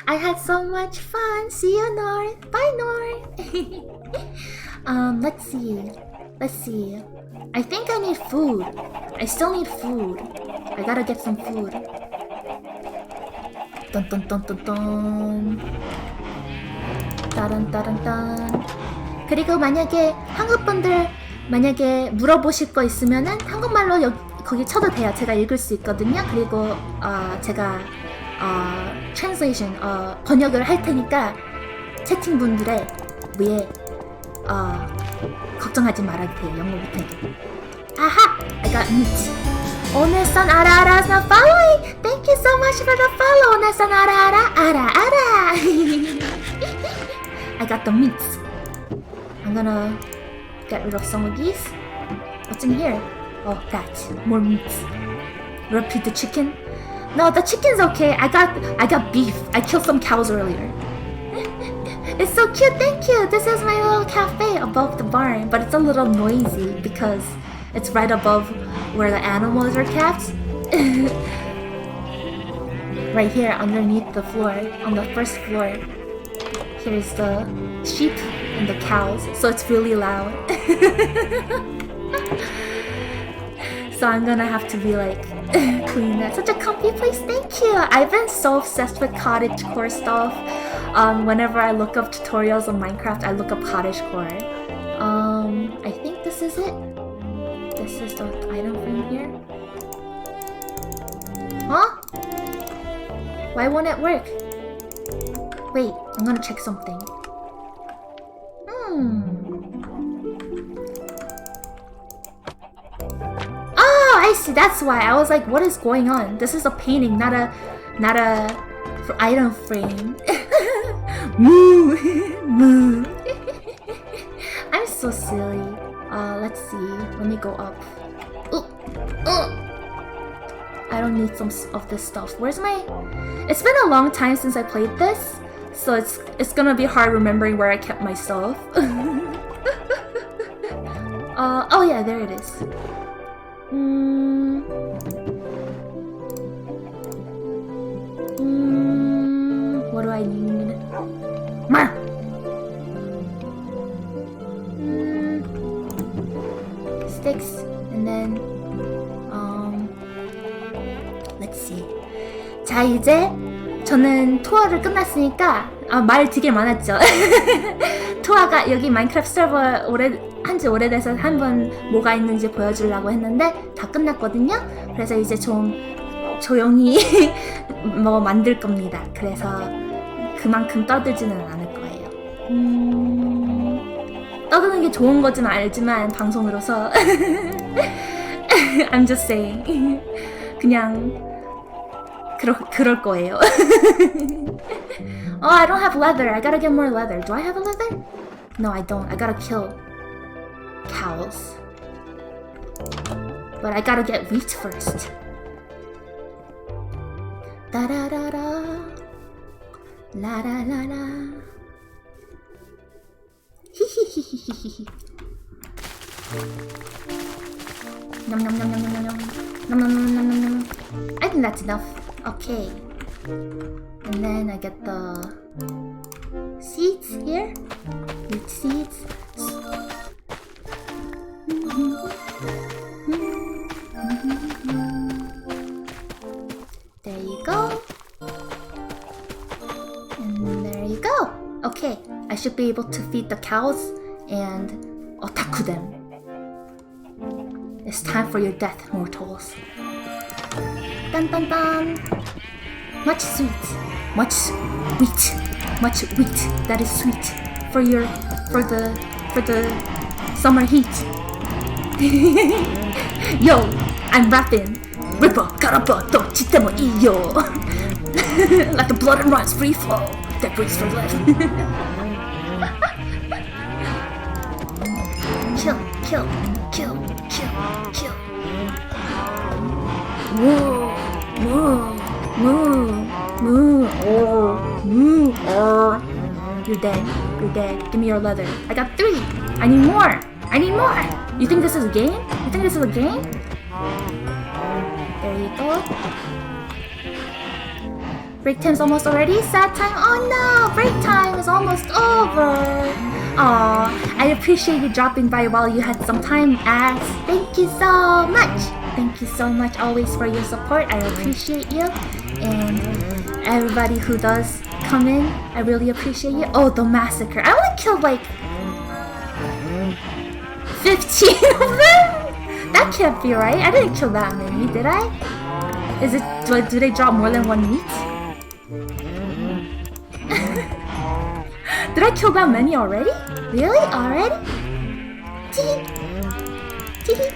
I had so much fun. See you, North. Bye, North. Let's see. I think I need food. I still need food. I gotta get some food. 딴딴딴딴딴 따란따란딴. 그리고 만약에 한국분들 만약에 물어보실 거 있으면은 한국말로 거기 쳐도 돼요. 제가 읽을 수 있거든요. 그리고 제가 translation 번역을 할 테니까 채팅분들의 위에 걱정하지 말아도 돼요. 영어 못해도. 아하! I got meat. 오늘선 알아알아's not following. Thank you so much for the follow. 오늘선 알아알아. I got the meats. I'm gonna get rid of some of these. What's in here? Oh, that. More meats. Repeat the chicken. No, the chicken's okay. I got beef. I killed some cows earlier. It's so cute. Thank you. This is my little cafe above the barn, but it's a little noisy because it's right above where the animals are kept. Right here underneath the floor, on the first floor, here's the sheep and the cows, so it's really loud. So I'm gonna have to be like clean that. Such a comfy place. Thank you. I've been so obsessed with cottagecore stuff. Whenever I look up tutorials on Minecraft, I look up cottagecore. I think this is it. This is the item from here. Huh? Why won't it work? Wait, I'm gonna check something. Oh, I see. That's why. I was like, what is going on? This is a painting, not a item frame. Moo! Moo! I'm so silly. Let's see. Let me go up. I don't need some of this stuff. Where's my... It's been a long time since I played this, so it's gonna be hard remembering where I kept my stuff. Oh yeah, there it is. What do I need? Sticks, and then let's see. 자, 이제 저는 투어를 끝났으니까 말 되게 많았죠. 투어가 여기 마인크래프트 서버 한지 오래돼서 한번 뭐가 있는지 보여주려고 했는데 다 끝났거든요. 그래서 이제 좀 조용히 뭐 만들 겁니다. 그래서 그만큼 떠들지는 않을 거예요. 떠드는 게 좋은 거지는 알지만 방송으로서 I'm just saying. 그냥 그럴 거예요. Oh, I don't have leather. I gotta get more leather. Do I have a leather? No, I don't. I gotta kill cows. But I gotta get wheat first. Da da da da. La la la la. Hihihihihi. Nom nom nom nom nom nom nom nom nom nom nom nom. I think that's enough. Okay. And then I get the seeds here. Wheat seeds. There you go. And there you go. Okay, I should be able to feed the cows and otaku them. It's time for your death, mortals. Dun dun dun. Much sweet, much wheat, much wheat that is sweet for the summer heat. Yo, I'm rapping. Ripper, karapa, to chitemo iyo. Like the blood and runs free flow that breathes for life. Kill, kill, kill, kill, kill. Whoa, whoa. Moo, moo, moo, You're dead. You're dead. Give me your leather. I got 3. I need more. I need more. You think this is a game? You think this is a game? There you go. Break time's almost already. Sad time. Oh no! Break time is almost over. Aw, I appreciate you dropping by while you had some time, Ass. Thank you so much. Thank you so much always for your support. I appreciate you. And everybody who does come in, I really appreciate you. Oh, the massacre. I only killed like 15 of them? That can't be right. I didn't kill that many, did I? Do they drop more than 1 meat? Did I kill that many already? Really? Already? Tee tee.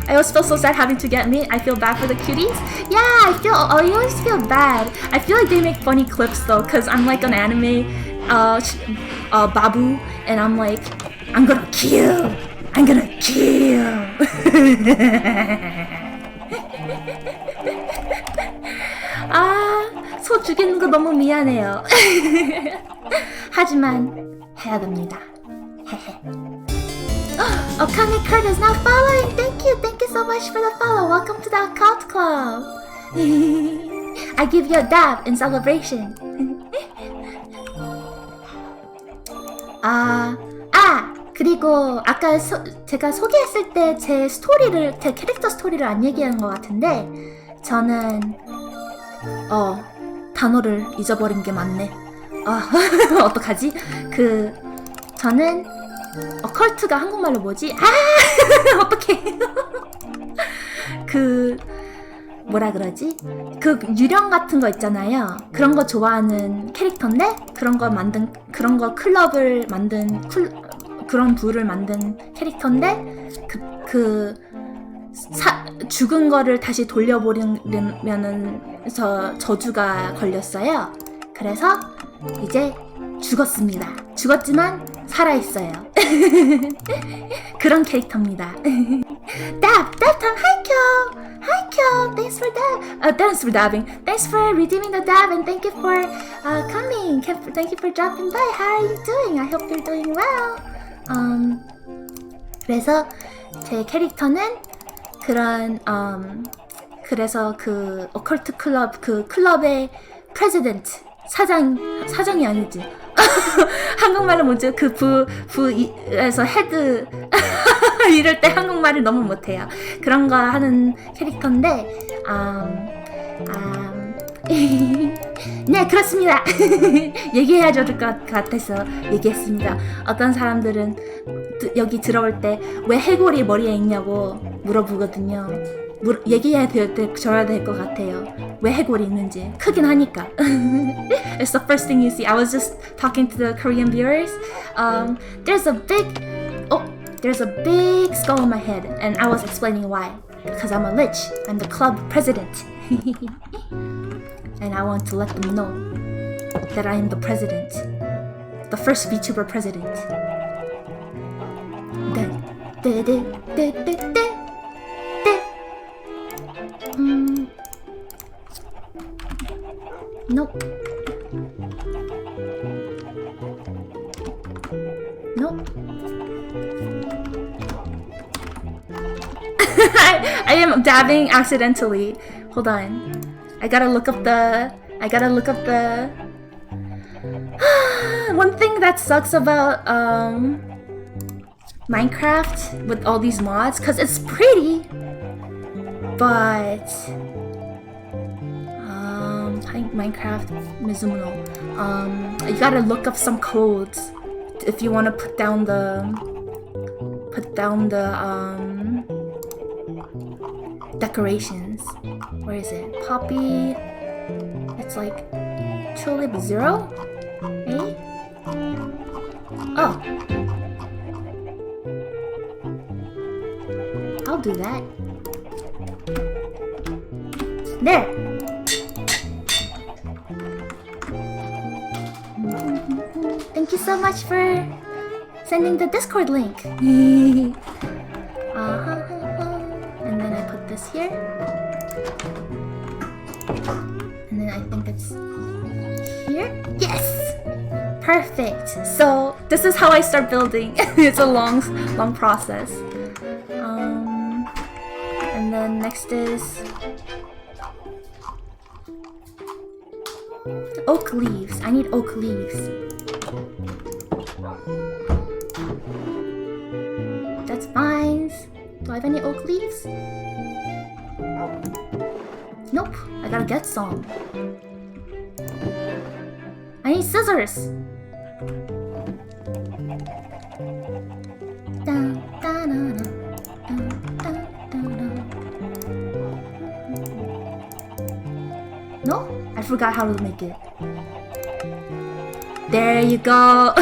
I always feel so sad having to get meat. I feel bad for the cuties. Yeah, I always feel bad. I feel like they make funny clips though, cause I'm like an anime babu, and I'm like, I'm gonna kill. 소 죽이는 거 너무 미안해요. 하지만 해야 됩니다. Okami Kurt is now following. Thank you so much for the follow. Welcome to the Occult Club. I give you a dab in celebration. 그리고 아까 제가 소개했을 때 제 캐릭터 스토리를 안 얘기한 것 같은데, 저는 단어를 잊어버린 게 많네. 어떡하지? 저는 어컬트가 한국말로 뭐지? 어떡해. 뭐라 그러지? 유령 같은 거 있잖아요. 그런 거 좋아하는 캐릭터인데, 그런 거 클럽을 만든 그런 부를 만든 캐릭터인데, 죽은 거를 다시 돌려보려면은 저주가 걸렸어요. 그래서 이제 죽었습니다. 죽었지만 살아있어요. 그런 캐릭터입니다. Dab time. Hi Kyo. Thanks for dabbing. Thanks for redeeming the dab and thank you for coming. Thank you for dropping by. How are you doing? I hope you're doing well. 그래서 제 캐릭터는 그런 그래서 그 오컬트 클럽 그 클럽의 프레지던트 사장이 아니지. 한국말로 뭐지? 그 부에서 헤드 이럴 때 한국말을 너무 못해요. 그런 거 하는 캐릭터인데 네 그렇습니다. 얘기해야 될 것 같아서 얘기했습니다. 어떤 사람들은 여기 들어올 때 왜 해골이 머리에 있냐고 물어보거든요. 얘기해야 줘야 될 것 같아요. 왜 해골이 있는지 크긴 하니까. It's the first thing you see. I was just talking to the Korean viewers. There's a big skull on my head, and I was explaining why. Because I'm a lich. I'm the club president. And I want to let them know that I am the president. The first VTuber president. Nope. I am dabbing accidentally. Hold on. I gotta look up the one thing that sucks about Minecraft with all these mods, cause it's pretty, but Minecraft Mizuno. You gotta look up some codes if you want to put down the decorations. Where is it? Poppy. It's like Tulip 0? Eh? Oh. I'll do that. There. Thank you so much for sending the Discord link. And then I put this here. And then I think it's here. Yes! Perfect. So this is how I start building. It's a long process. And then next is oak leaves. I need oak leaves. That's vines. Do I have any oak leaves? Nope. I gotta get some. I need scissors. No? I forgot how to make it. There you go.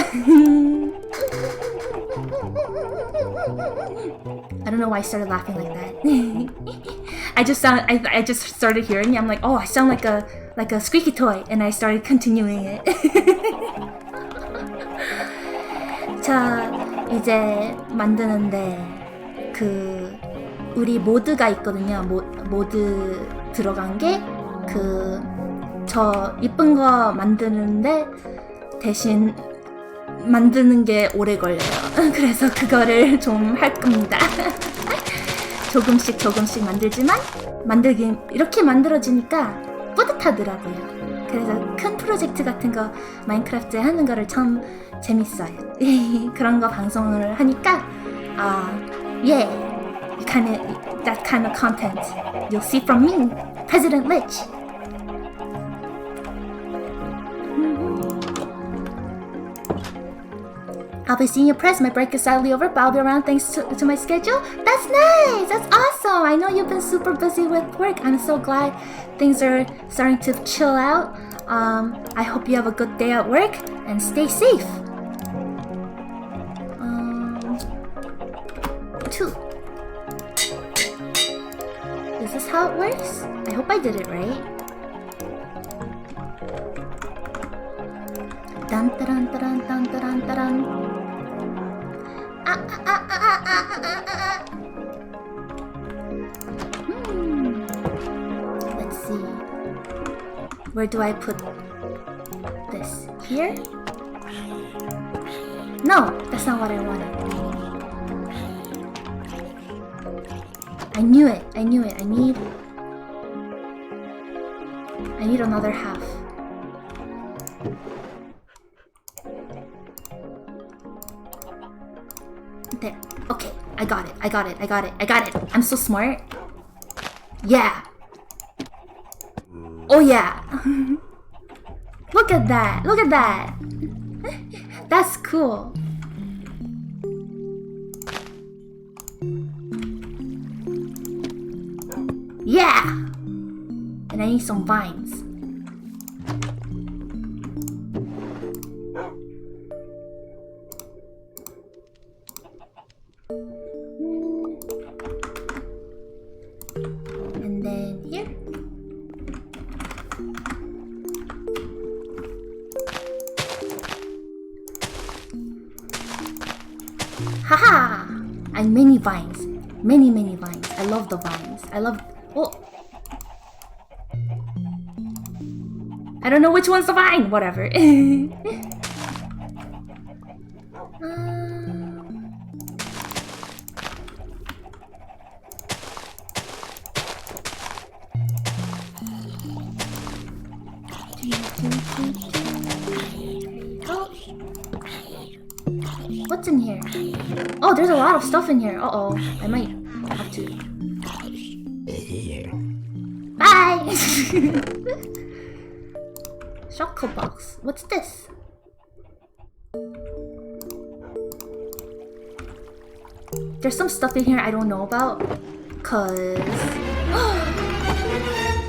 I don't know why I started laughing like that. I just started hearing it. I'm like, oh, I sound like a squeaky toy, and I started continuing it. 자, 이제 만드는데 우리 모드가 있거든요. 모드 들어간 게 저 이쁜 거 만드는데 대신 만드는 게 오래 걸려요. 그래서 그거를 좀 할 겁니다. 조금씩 만들지만 이렇게 만들어지니까 뿌듯하더라고요. 그래서 큰 프로젝트 같은 거 마인크래프트에 하는 거를 참 재밌어요. 그런 거 방송을 하니까 yeah, that kind of content you'll see from me, President Lich. I'll be seeing you press. My break is sadly over, but I'll be around thanks to my schedule. That's nice! That's awesome! I know you've been super busy with work. I'm so glad things are starting to chill out. I hope you have a good day at work and stay safe. 2. how it works? I hope I did it right. Dun dun dun dun dun dun. Let's see. Where do I put this? Here? No, that's not what I wanted. I knew it. I need another half. There. Okay, I got it. I'm so smart. Yeah. Oh yeah. Look at that. That's cool. Yeah. And I need some vines. And then here. Haha! And many vines. Many vines. I love the vines. Oh. I don't know which one's the vine. Whatever. What's in here? Oh, there's a lot of stuff in here. Uh-oh. I might have to. Bye! Choco box. What's this? There's some stuff in here I don't know about. Cause...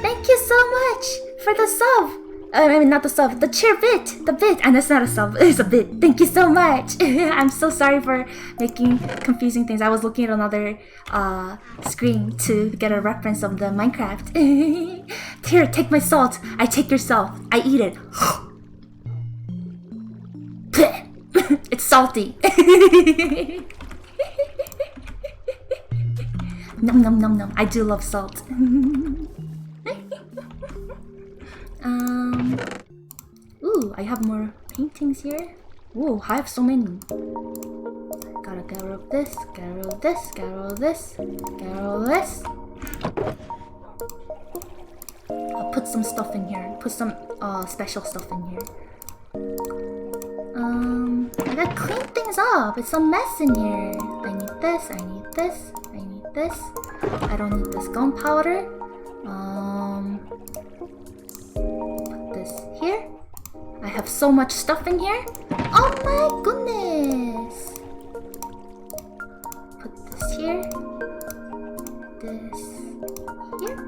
Thank you so much for the sub! I mean, not the sub, the cheer bit! The bit! And it's not a sub, it's a bit. Thank you so much! I'm so sorry for making confusing things. I was looking at another screen to get a reference of the Minecraft. Here, take my salt. I take your salt. I eat it. It's salty. Nom nom nom nom. I do love salt. Ooh, I have more paintings here. Ooh, I have so many. Gotta get rid of this, get rid of this, get rid of this, get rid of this. I'll put some stuff in here. Put some special stuff in here. I gotta clean things up. It's a mess in here. I need this, I need this, I need this. I don't need this gunpowder. Put this here. I have so much stuff in here. Oh my goodness. Put this here. This here.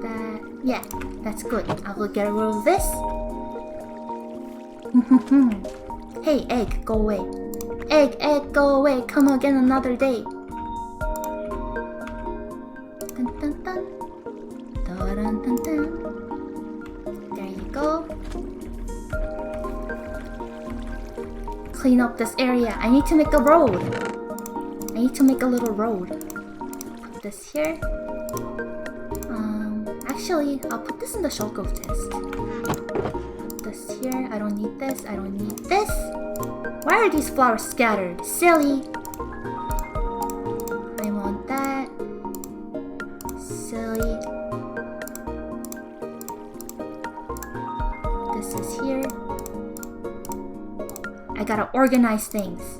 That, yeah, that's good. I will get rid of this. Hey, egg, go away. Egg, go away. Come again another day. Dun, dun, dun. Dun, dun, dun, dun. There you go. Clean up this area. I need to make a road. I need to make a little road. Put this here. Actually, I'll put this in the shulker test. Put this here. I don't need this. I don't need this. Why are these flowers scattered? Silly. I want that. Silly. This is here. I gotta organize things.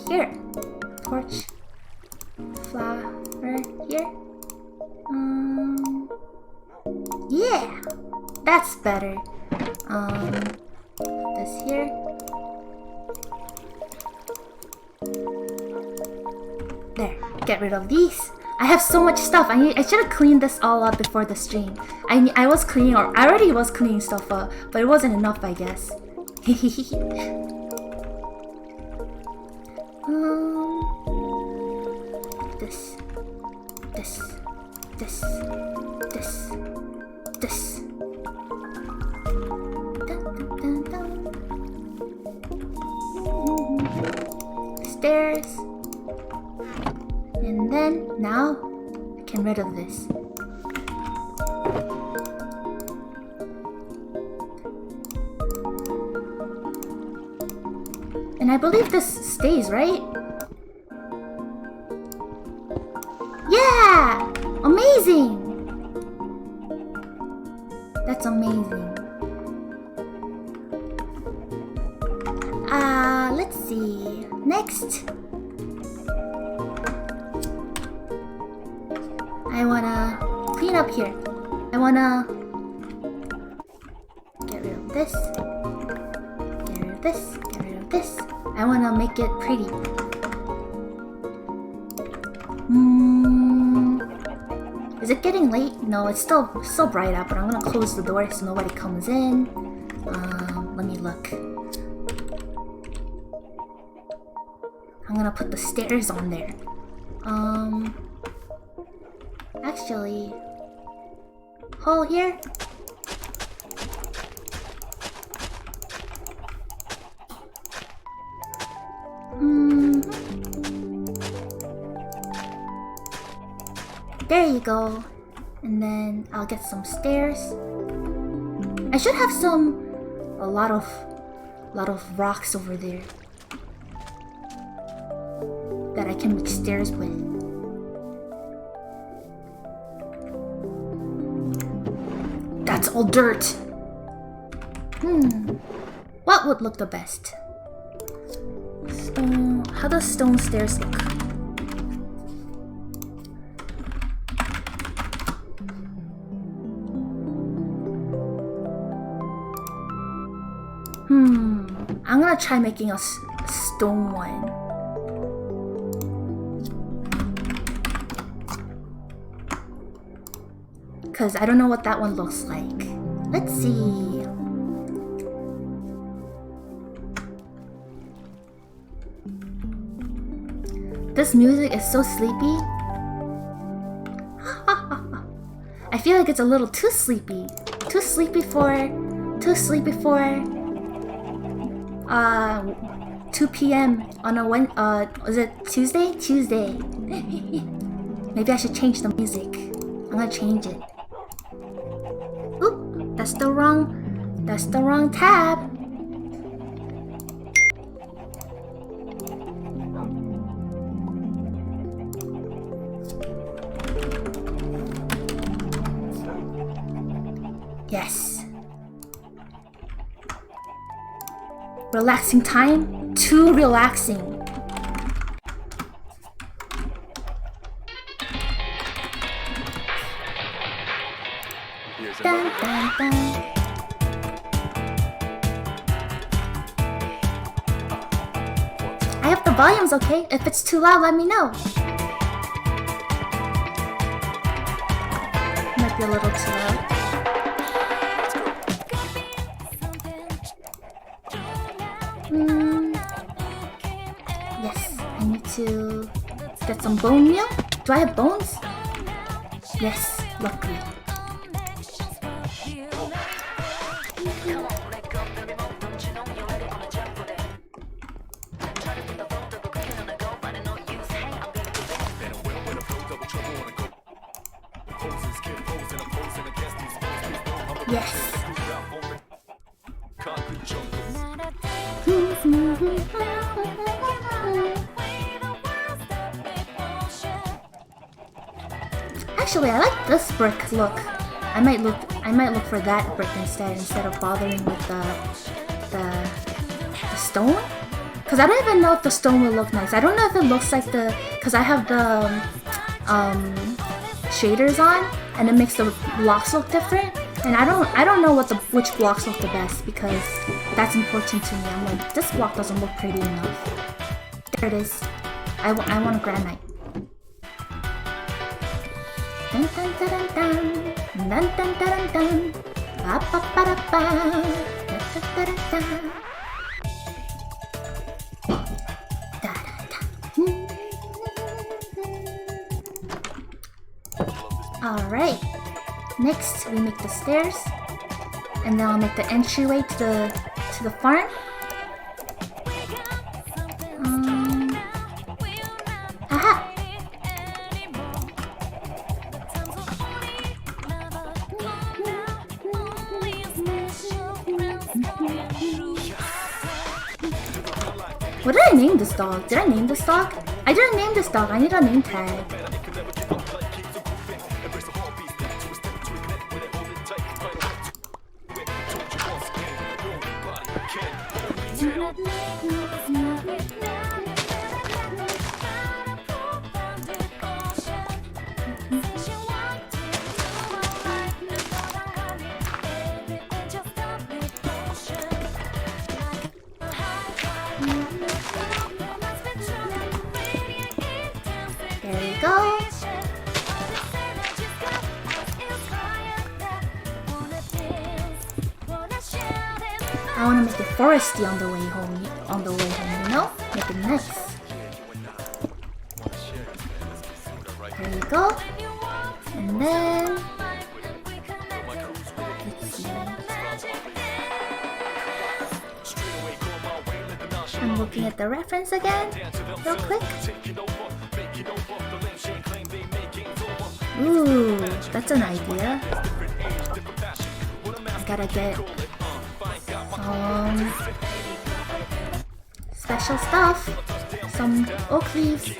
Here. Torch. Flower here. Yeah! That's better. This here. There. Get rid of these. I have so much stuff. I should have cleaned this all up before the stream. I was cleaning, or I already was cleaning stuff up, but it wasn't enough, I guess. this, this, this, this, this. Dun, dun, dun, dun. Stairs. And then, now, I can get rid of this. And I believe this stays, right? Yeah! Amazing! That's amazing. Let's see. Next. I wanna clean up here. I wanna get rid of this. Get rid of this. Get rid of this. I wanna make it pretty. Is it getting late? No, it's still so bright out, but I'm gonna close the door so nobody comes in. Let me look. I'm gonna put the stairs on there. Actually, hole here. There you go. And then I'll get some stairs. I should have a lot of rocks over there that I can make stairs with. That's all dirt. What would look the best? Stone. How does stone stairs look? I'm gonna try making a stone one. Cause I don't know what that one looks like. Let's see. This music is so sleepy. I feel like it's a little too sleepy. Too sleepy for 2 p.m. on a is it Tuesday? Tuesday. Maybe I should change the music. I'm gonna change it. Oop, that's the wrong tab. Yes. Relaxing time? Too relaxing. Dun, dun, dun. I hope the volume's okay. If it's too loud, let me know. Might be a little too loud. Yes, I need to get some bone meal. Do I have bones? Yes, luckily. Yes. Actually, I like this brick look. I might look for that brick instead of bothering with the stone. Cause I don't even know if the stone will look nice. I don't know if it looks like cause I have the shaders on, and it makes the blocks look different. And I don't know which blocks look the best, because that's important to me. I'm like, this block doesn't look pretty enough. There it is. I want a granite. Dun dun dun dun dun dun dun dun dun. Ba ba ba da ba. Da da da da da. Da da da. Alright. Next, we make the stairs. And then I'll make the entryway to the farm. Aha! What did I name this dog? Did I name this dog? I didn't name this dog. I need a name tag. There we go. I want to make it foresty on the way home, you know? Make it nice. There you go. And then let's see. I'm looking at the reference again, real quick. Ooh, that's an idea. I gotta get special stuff. Some oak leaves.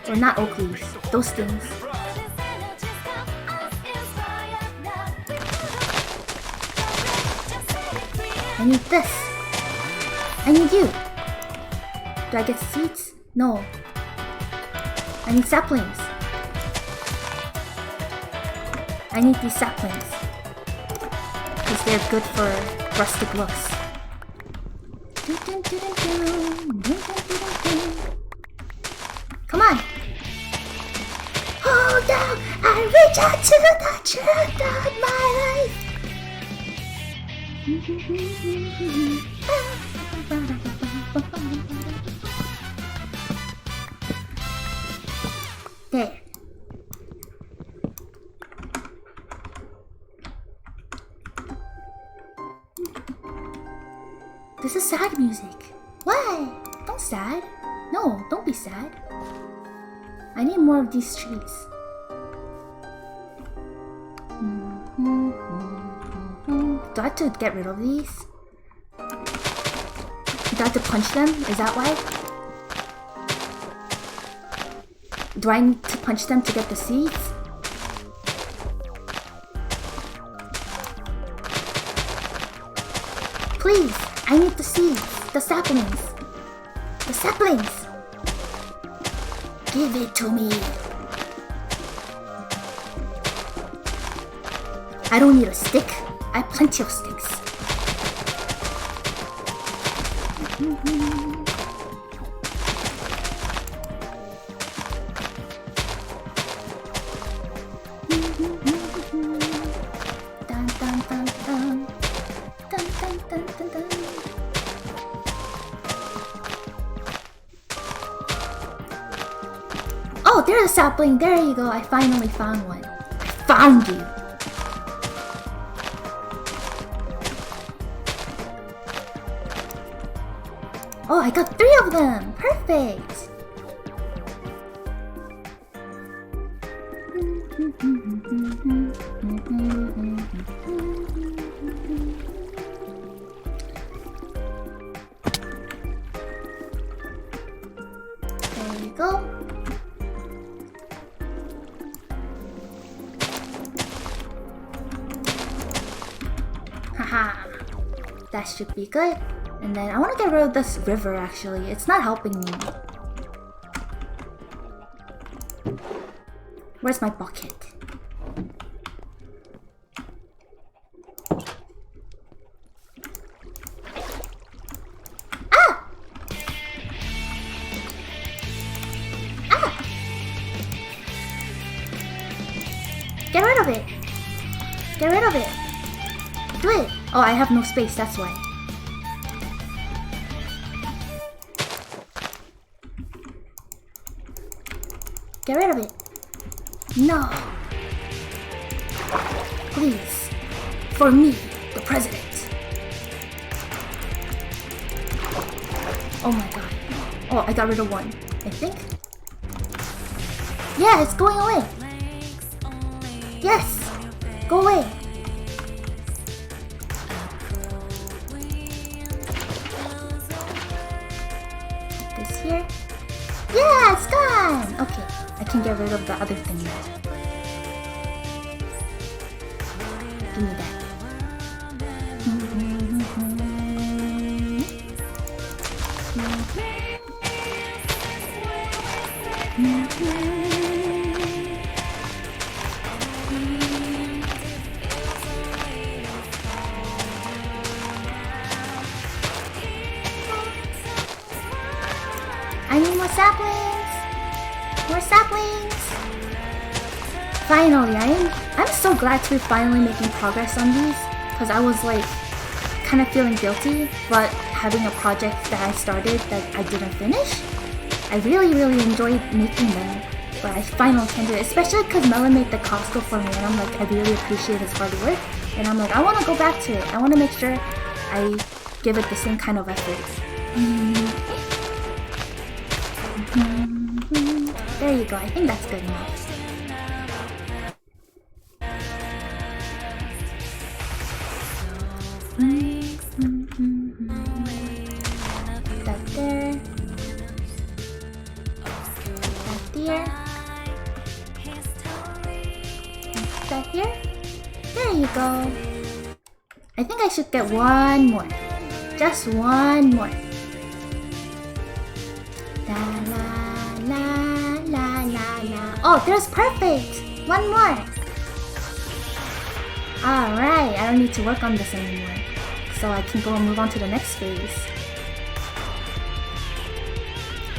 Or not oak leaves, those things. I need this. I need you. Do I get seeds? No. I need saplings. I need these saplings. Because they're good for rustic looks. Come on! Oh no! I reach out to the truth of my life! There. This is sad music. Why? Don't sad. No, don't be sad. I need more of these trees. Do I have to get rid of these? Do I have to punch them? Is that why? Do I need to punch them to get the seeds? Please, I need the seeds, the saplings. The saplings! Give it to me. I don't need a stick. I have plenty of sticks. Dun, dun, dun, dun. Dun, dun, dun, dun, dun. Oh, there's a sapling. There you go. I finally found one. I found you. Oh, I got 3 of them! Perfect! There you go. Haha! That should be good. And then I want to get rid of this river actually. It's not helping me. Where's my bucket? Ah! Ah! Get rid of it! Get rid of it! Do it! Oh, I have no space, that's why. Get rid of it. No. Please. For me, the president. Oh my god. Oh, I got rid of one, I think. Yeah, it's going away. Yes! Go away. This here. Yeah, it's gone! Okay, I can get rid of the other thing now. Give me that. I need more saplings! More saplings! Finally, I'm so glad to be finally making progress on these, because I was like kind of feeling guilty, but having a project that I started that I didn't finish. I really enjoyed making them, but I finally can do it, especially because Melon made the Costco for me, and I'm like, I really appreciate his hard work, and I'm like, I want to go back to it. I want to make sure I give it the same kind of effort. There you go, I think that's good enough. That there. That there. That here. There you go. I think I should get one more. Just one more. La la la la la la. Oh, there's perfect! One more! Alright, I don't need to work on this anymore. So I can go and move on to the next phase.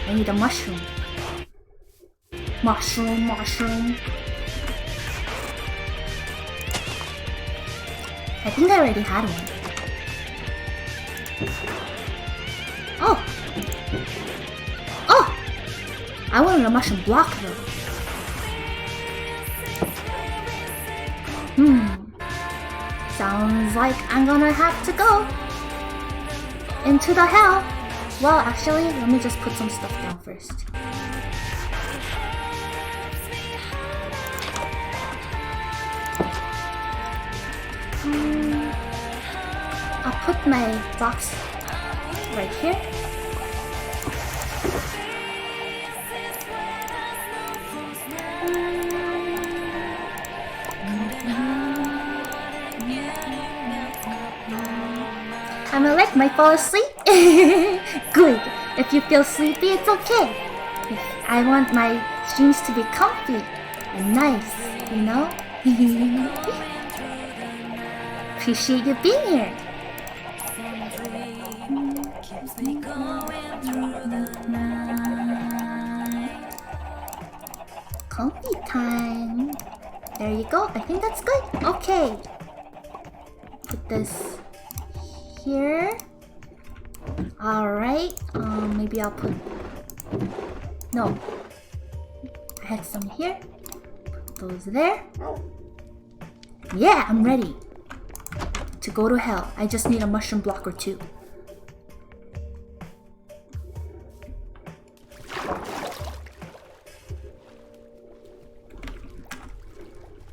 I need a mushroom. Mushroom. I think I already had one. Oh! Oh! I wanted a mushroom block though. Sounds like I'm gonna have to go into the hell. Well, actually, let me just put some stuff down first. I'll put my box right here. I'm gonna let my fall asleep. Good. If you feel sleepy, it's okay. I want my streams to be comfy and nice, you know? Appreciate you being here. Comfy time. There you go. I think that's good. Okay. Put this here. Alright. Maybe I'll put... No. I had some here. Put those there. Yeah, I'm ready to go to hell. I just need a mushroom block or two.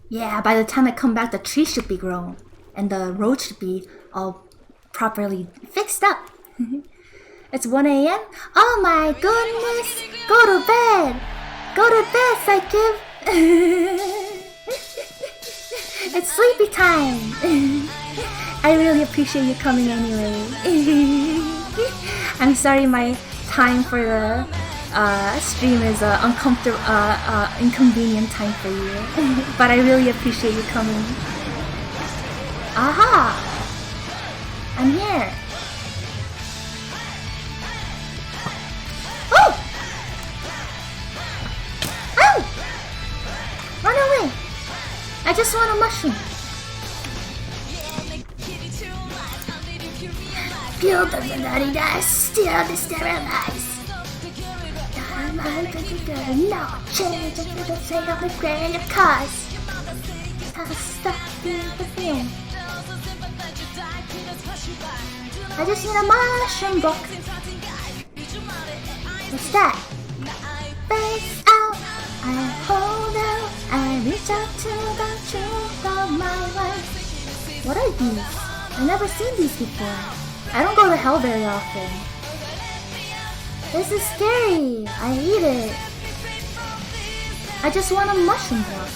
Yeah, by the time I come back, the tree should be grown. And the road should be all properly fixed up. It's 1 a.m. Oh my goodness! Go to bed! Go to bed, Psychiv! It's sleepy time! I really appreciate you coming anyway. I'm sorry my time for the stream is uncomfortable, inconvenient time for you. But I really appreciate you coming. Aha! I'm here. Oh! Oh! Run away! I just want a mushroom. Feel the bloody dust, still destabilized. No change for the sake of the grand cause. stuck in the film. I just need a mushroom book. What's that? Face out, I hold out, I reach out to the truth of my life. What are these? I've never seen these before. I don't go to hell very often. This is scary. I hate it. I just want a mushroom block.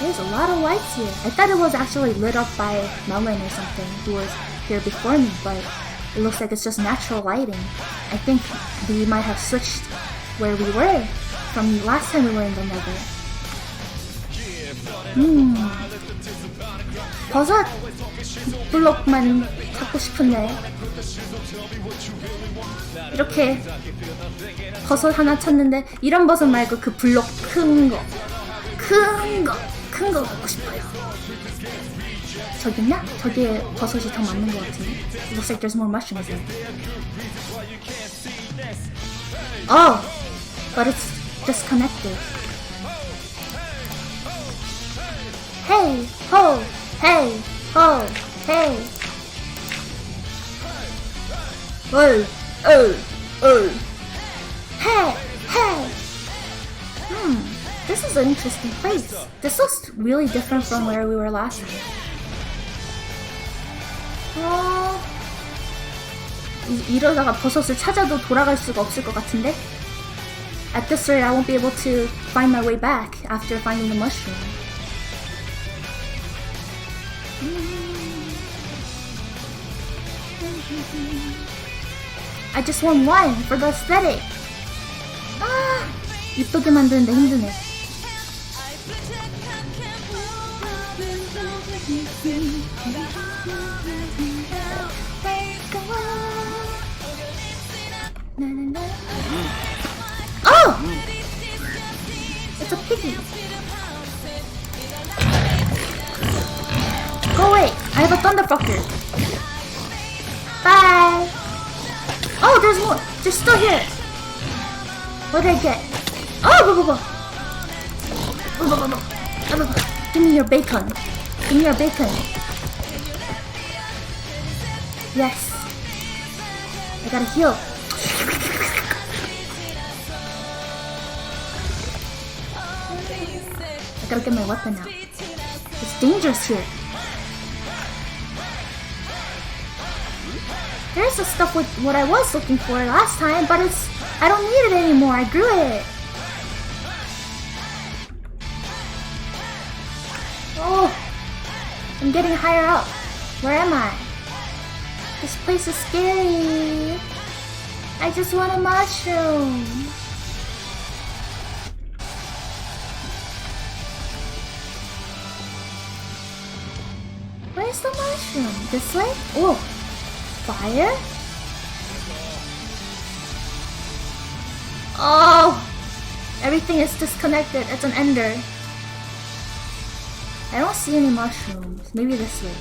There's a lot of lights here. I thought it was actually lit up by Melon or something who was here before me, but it looks like it's just natural lighting. I think we might have switched where we were from last time we were in the nether. 버섯 블록만 찾고 싶은데 이렇게 버섯 하나 찾는데 이런 버섯 말고 그 블록 큰 거 갖고 싶어요. 저기 있나? 저기에 버섯이 더 맞는 것 같은데. It looks like there's more mushrooms there. Oh, but it's disconnected. Hey, ho, hey, ho, hey. Hey, hey. This is an interesting place. This looks really different from where we were last time. 이러다가 버섯을 찾아도 돌아갈 수가 없을 것 같은데? At this rate, I won't be able to find my way back after finding the mushroom. I just want one for the aesthetic. 이쁘게 만드는데 힘드네. Oh! It's a piggy. Go away. I have a thunderfucker. Bye. Oh, there's more. They're still here. What did I get? Oh, give me your bacon. Give me your bacon. Yes. I gotta heal. I gotta get my weapon out. It's dangerous here. There's the stuff with what I was looking for last time, but I don't need it anymore. I grew it. Oh, I'm getting higher up. Where am I? This place is scary. I just want a mushroom. Where's the mushroom? This way? Oh, fire? Oh, everything is disconnected. It's an ender. I don't see any mushrooms. Maybe this way.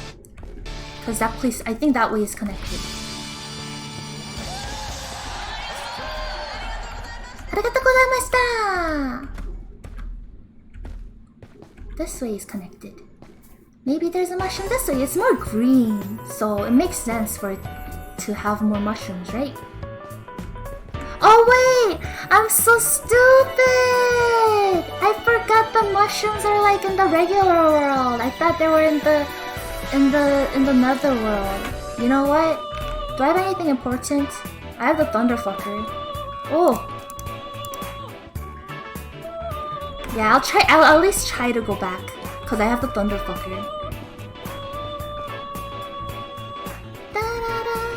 Because that place, I think that way is connected. Arigatou gozaimashita! This way is connected. Maybe there's a mushroom this way. It's more green, so it makes sense for it to have more mushrooms, right? Oh wait! I'm so stupid! I forgot the mushrooms are like in the regular world. I thought they were in the nether world. You know what? Do I have anything important? I have the thunderfucker. Oh. Yeah, I'll at least try to go back. Cause I have the thunderfucker.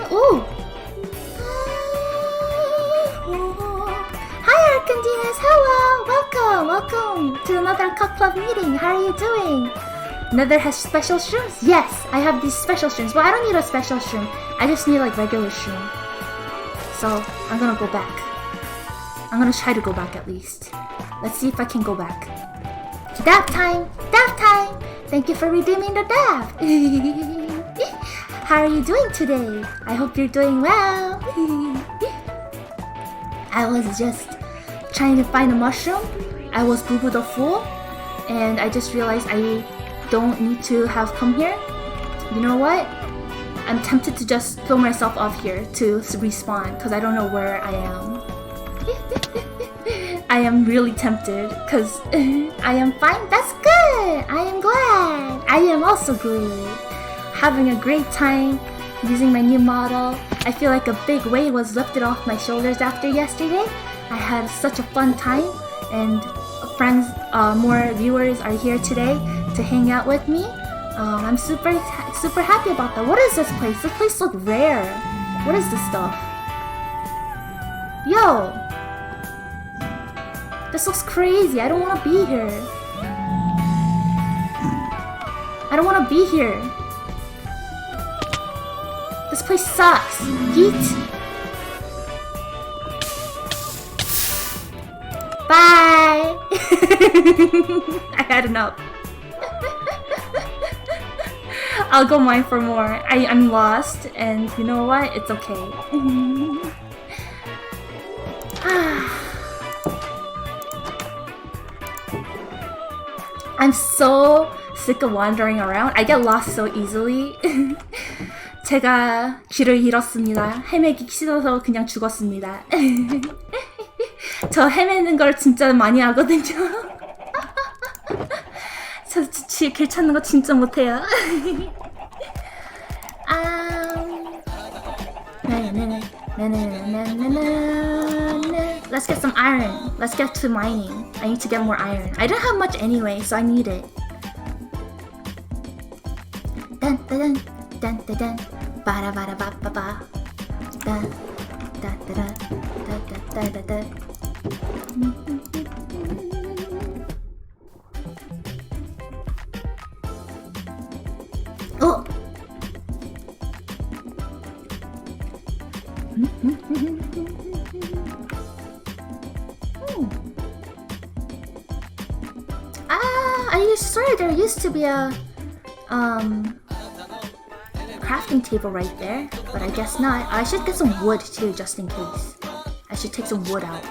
Ooh! Hi Arcandines! Hello! Welcome to another Cup Club meeting. How are you doing? Nether has special shrooms? Yes, I have these special shrooms. Well, I don't need a special shroom. I just need like regular shroom. So, I'm gonna go back. I'm gonna try to go back at least. Let's see if I can go back. Dab time! Dab time! Thank you for redeeming the dab! How are you doing today? I hope you're doing well! I was just trying to find a mushroom. I was Boo Boo the Fool. and I just realized I don't need to have come here. You know what? I'm tempted to just throw myself off here to respawn because I don't know where I am. I am really tempted because I am fine. That's good. I am glad. I am also good. Having a great time using my new model. I feel like a big weight was lifted off my shoulders after yesterday. I had such a fun time, and friends, more viewers are here today to hang out with me. I'm super happy about that. What is this place? This place looks rare. What is this stuff? Yo! This looks crazy. I don't want to be here. I don't want to be here. This place sucks. Yeet. Bye! I had enough. I'll go mine for more. I'm lost, and you know what? It's okay. I'm so sick of wandering around. I get lost so easily. 제가 길을 잃었습니다. 헤매기 싫어서 그냥 죽었습니다. 저 헤매는 걸 진짜 많이 하거든요. 저 길 찾는 거 진짜 못해요. Let's get some iron. Let's get to mining. I need to get more iron. I don't have much anyway, so I need it. Dun dun dun dun dun. Ba da ba da ba ba ba. Dun dun dun dun dun dun dun. Oh! I swear there used to be a crafting table right there, but I guess not. I should get some wood too, just in case. I should take some wood out.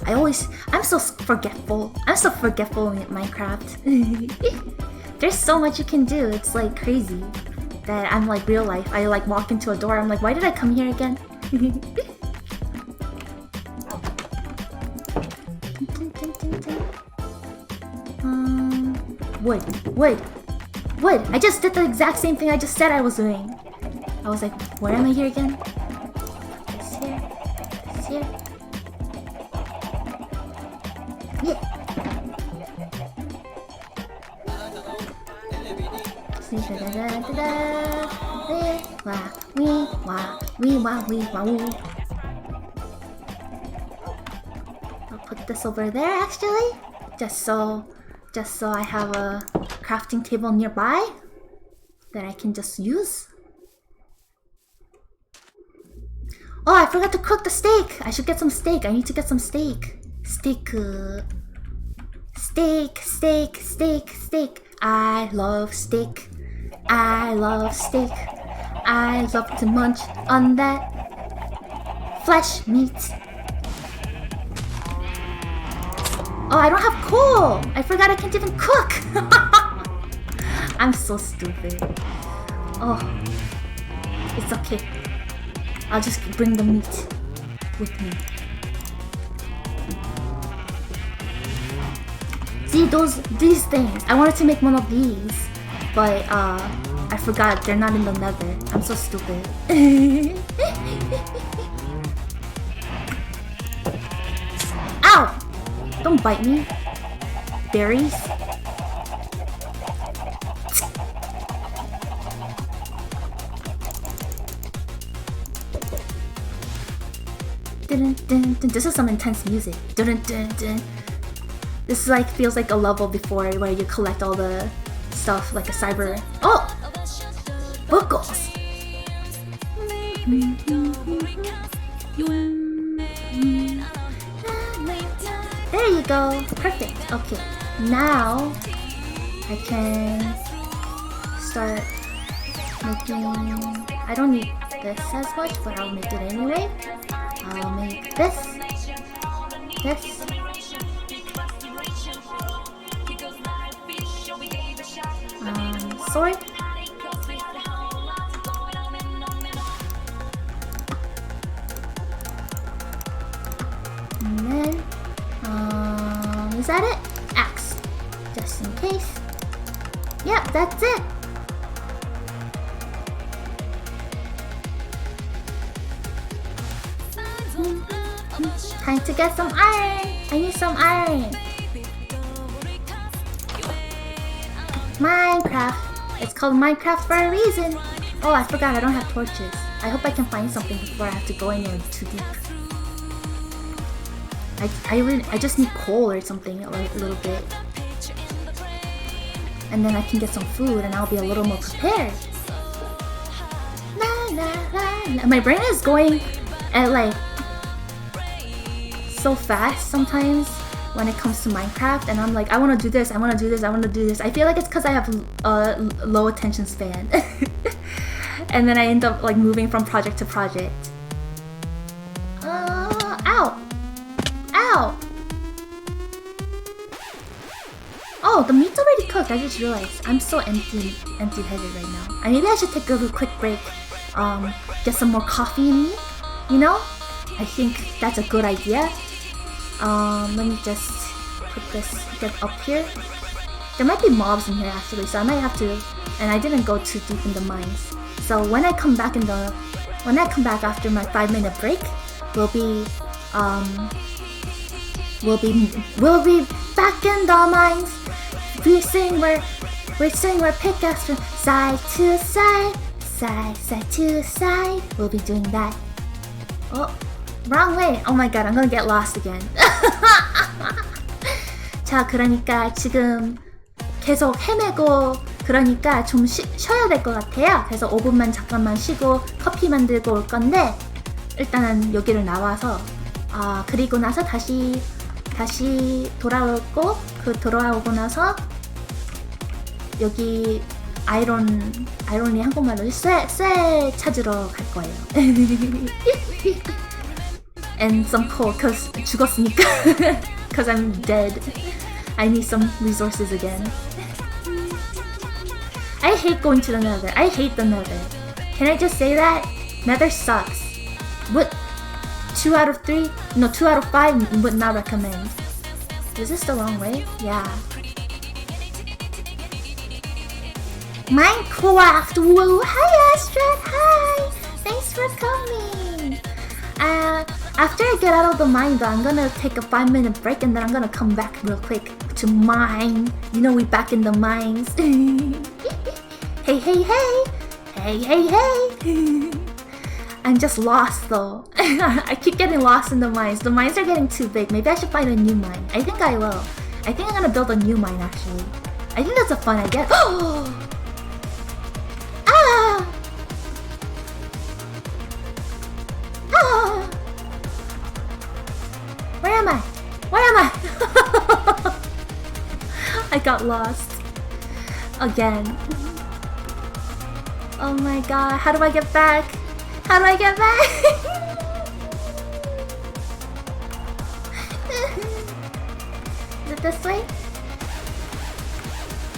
I'm so forgetful. I'm so forgetful in Minecraft. There's so much you can do. It's like crazy that I'm like real life. I like walk into a door. I'm like, why did I come here again? Wood. I just did the exact same thing I just said I was doing. I was like, where am I here again? It's here. It's here. Yeah. I'll put this over there actually, just so I have a crafting table nearby that I can just use. Oh, I forgot to cook the steak. I should get some steak. I need to get some steak. Steak. I love steak. I love to munch on that flesh meat. Oh, I don't have coal! I forgot I can't even cook! I'm so stupid. Oh, it's okay. I'll just bring the meat with me. See, these things. I wanted to make one of these, but I forgot they're not in the nether. I'm so stupid. Ow! Don't bite me. Berries. This is some intense music. This is like feels like a level before where you collect all the stuff like a cyber. Oh, buckles. There you go. Perfect. Okay. Now I can start making. I don't need this as much, but I'll make it anyway. I'll make this. sword. And then, is that it? Axe, just in case. Yep, that's it. Time to get some iron. I need some iron. Minecraft. It's called Minecraft for a reason. Oh, I forgot I don't have torches. I hope I can find something before I have to go in there too deep. I just need coal or something, a little bit. And then I can get some food and I'll be a little more prepared. My brain is going at like so fast sometimes when it comes to Minecraft, and I'm like, I want to do this, I want to do this, I want to do this. I feel like it's because I have a low attention span. And then I end up like moving from project to project. Ow! Ow! Oh, the meat's already cooked. I just realized I'm so empty-headed right now. Maybe I should take a quick break. Get some more coffee in me. You know? I think that's a good idea. Let me just put this up here. There might be mobs in here actually, so I might have to. And I didn't go too deep in the mines. So when I come back after my 5-minute break, we'll be back in the mines. We're saying we're pickaxe from side to side, side to side. We'll be doing that. Oh, wrong way. Oh my god, I'm gonna get lost again. 자, 그러니까 지금 계속 헤매고 그러니까 좀 쉬어야 될 것 같아요. 그래서 5분만 잠깐만 쉬고 커피 만들고 올 건데 일단은 여기를 나와서 그리고 나서 다시 돌아오고 돌아오고 나서 여기 아이론이 한국말로 쇠 찾으러 갈 거예요. And some coal, cause 죽었으니까. Cause I'm dead. I need some resources again. I hate going to the nether. I hate the nether. Can I just say that? Nether sucks. What? 2 out of 3? No, 2 out of 5 would not recommend. Is this the wrong way? Yeah. Minecraft! Whoa! Hi Astrid! Hi! Thanks for coming! After I get out of the mine though, I'm gonna take a 5-minute break and then I'm gonna come back real quick to mine. You know we back in the mines. Hey, hey, hey! Hey, hey, hey! I'm just lost though. I keep getting lost in the mines. The mines are getting too big. Maybe I should find a new mine. I think I will. I think I'm gonna build a new mine actually. I think that's a fun idea. Ah! Ah! Where am I? Where am I? I got lost. Again. Oh my god, how do I get back? How do I get back? Is it this way?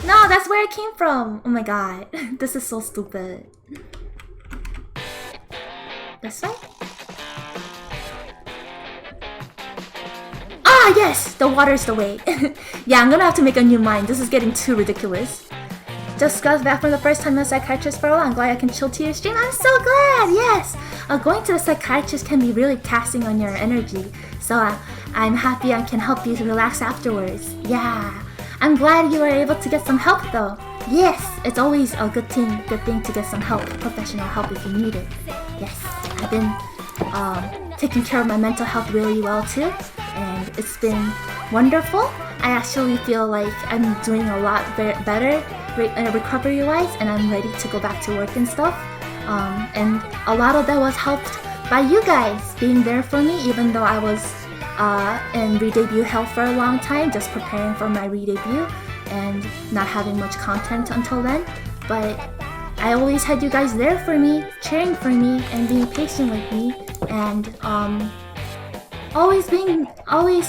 No, that's where it came from. Oh my god, this is so stupid. This way? Ah, yes! The water's the way. Yeah, I'm gonna have to make a new mine. This is getting too ridiculous. Just got back from the first time a psychiatrist for a while. I'm glad I can chill to your stream. I'm so glad! Yes! Going to the psychiatrist can be really taxing on your energy. So I'm happy I can help you to relax afterwards. Yeah. I'm glad you were able to get some help though. Yes! It's always a good thing to get some help. Professional help if you need it. Yes. I've been taking care of my mental health really well too. And it's been wonderful. I actually feel like I'm doing a lot better recovery-wise, and I'm ready to go back to work and stuff. And a lot of that was helped by you guys being there for me, even though I was in re-debut hell for a long time, just preparing for my re-debut and not having much content until then. But I always had you guys there for me, cheering for me, and being patient with me, and always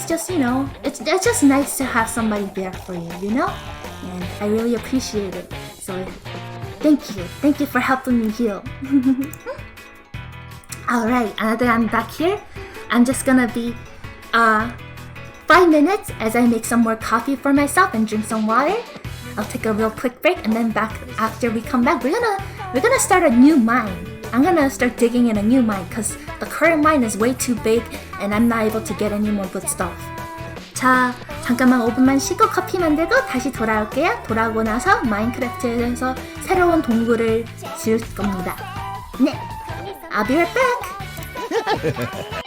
just, you know, it's just nice to have somebody there for you, you know? And I really appreciate it. So Thank you for helping me heal. Alright, now that I'm back here, I'm just gonna be 5 minutes as I make some more coffee for myself and drink some water. I'll take a real quick break, and then back after we come back, we're gonna start a new mine. I'm gonna start digging in a new mine because the current mine is way too big and I'm not able to get any more good stuff. 자, 잠깐만 5분만 쉬고 커피 만들고 다시 돌아올게요. 돌아오고 나서 마인크래프트에서 새로운 동굴을 지을 겁니다. 네, I'll be right back.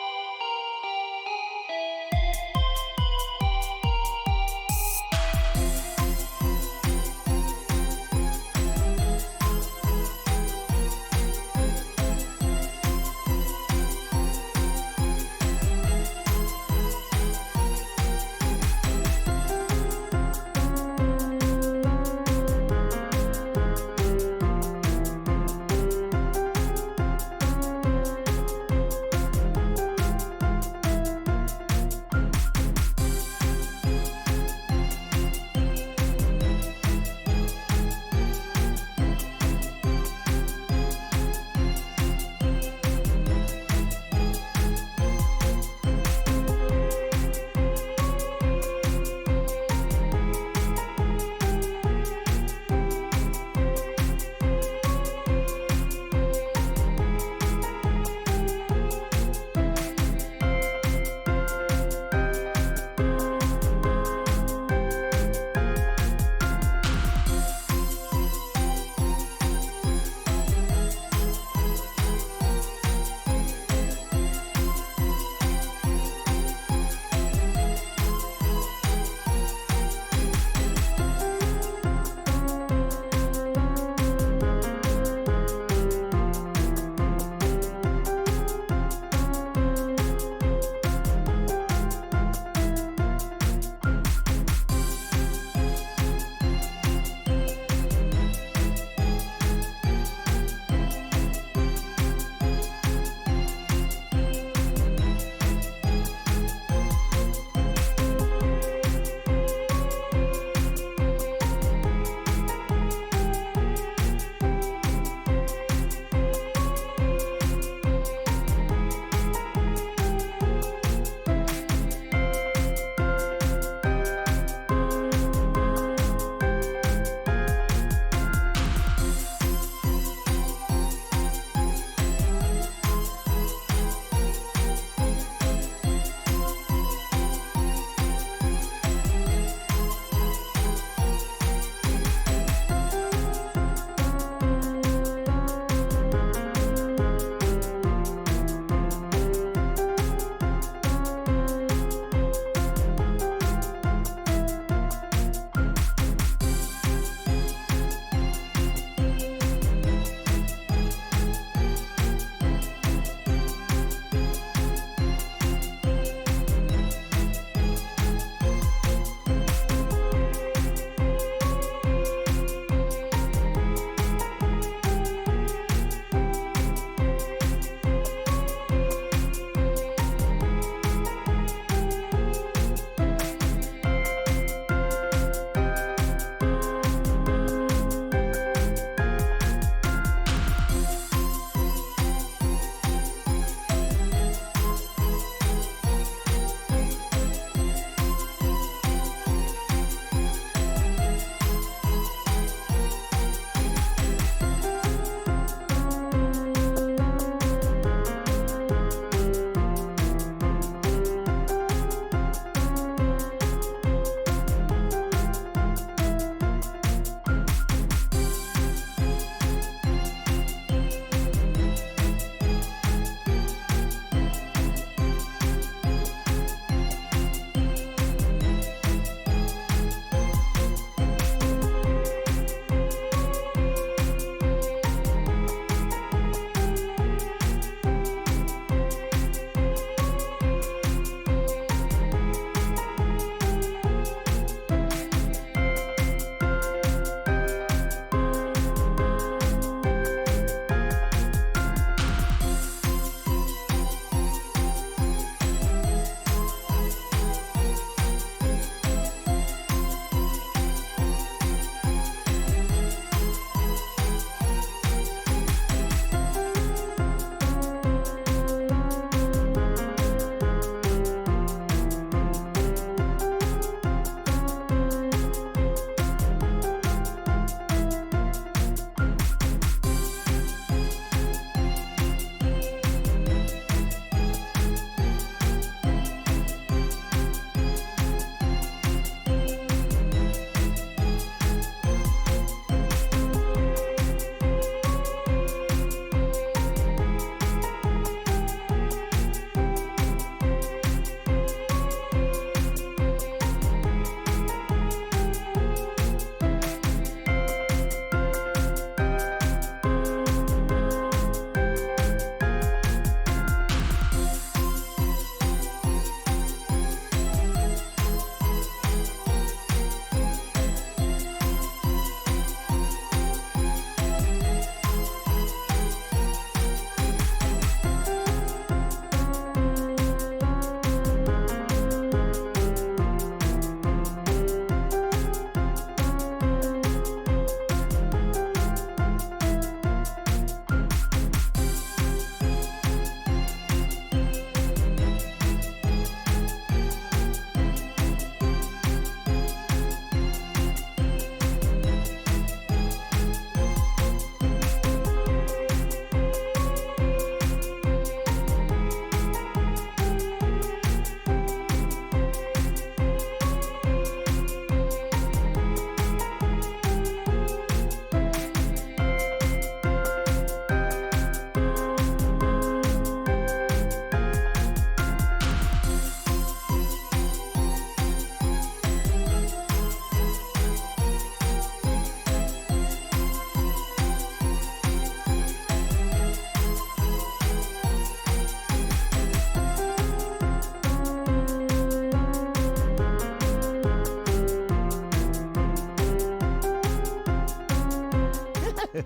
Hi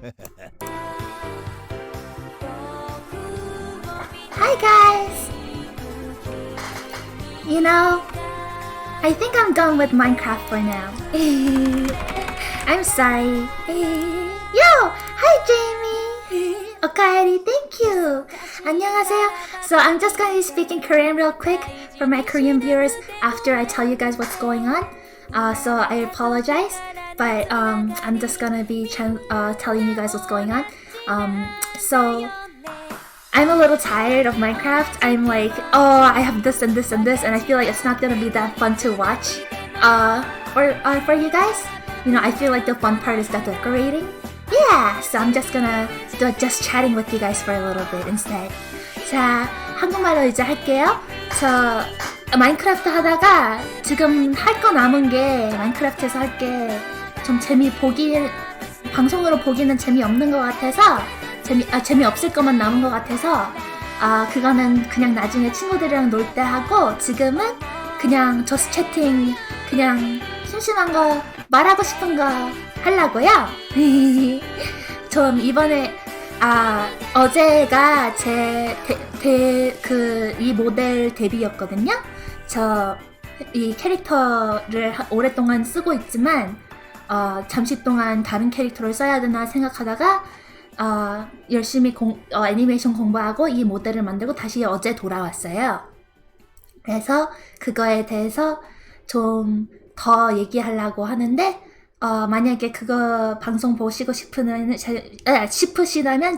guys! You know, I think I'm done with Minecraft for now. I'm sorry. Yo! Hi Jamie! Okaeri, thank you! 안녕하세요. So I'm just gonna be speaking Korean real quick for my Korean viewers after I tell you guys what's going on. So I apologize, but I'm just gonna be telling you guys what's going on. So I'm a little tired of Minecraft. I'm like, oh, I have this and this and this, and I feel like it's not gonna be that fun to watch. For you guys, you know, I feel like the fun part is the decorating. Yeah, so I'm just gonna do just chatting with you guys for a little bit instead. 자, 한국말로 이제 할게요. 저 마인크래프트 하다가 지금 할 거 남은 게 마인크래프트에서 할 게 좀 방송으로 보기는 재미없는 것 같아서 재미없을 것만 남은 것 같아서 그거는 그냥 나중에 친구들이랑 놀 때 하고 지금은 그냥 저스 채팅 그냥 심심한 거 말하고 싶은 거 하려고요. 좀 이번에 어제가 제 이 모델 데뷔였거든요. 저 이 캐릭터를 오랫동안 쓰고 있지만 잠시 동안 다른 캐릭터를 써야 되나 생각하다가 열심히 애니메이션 공부하고 이 모델을 만들고 다시 어제 돌아왔어요. 그래서 그거에 대해서 좀 더 얘기하려고 하는데 만약에 그거 방송 보시고 싶으시다면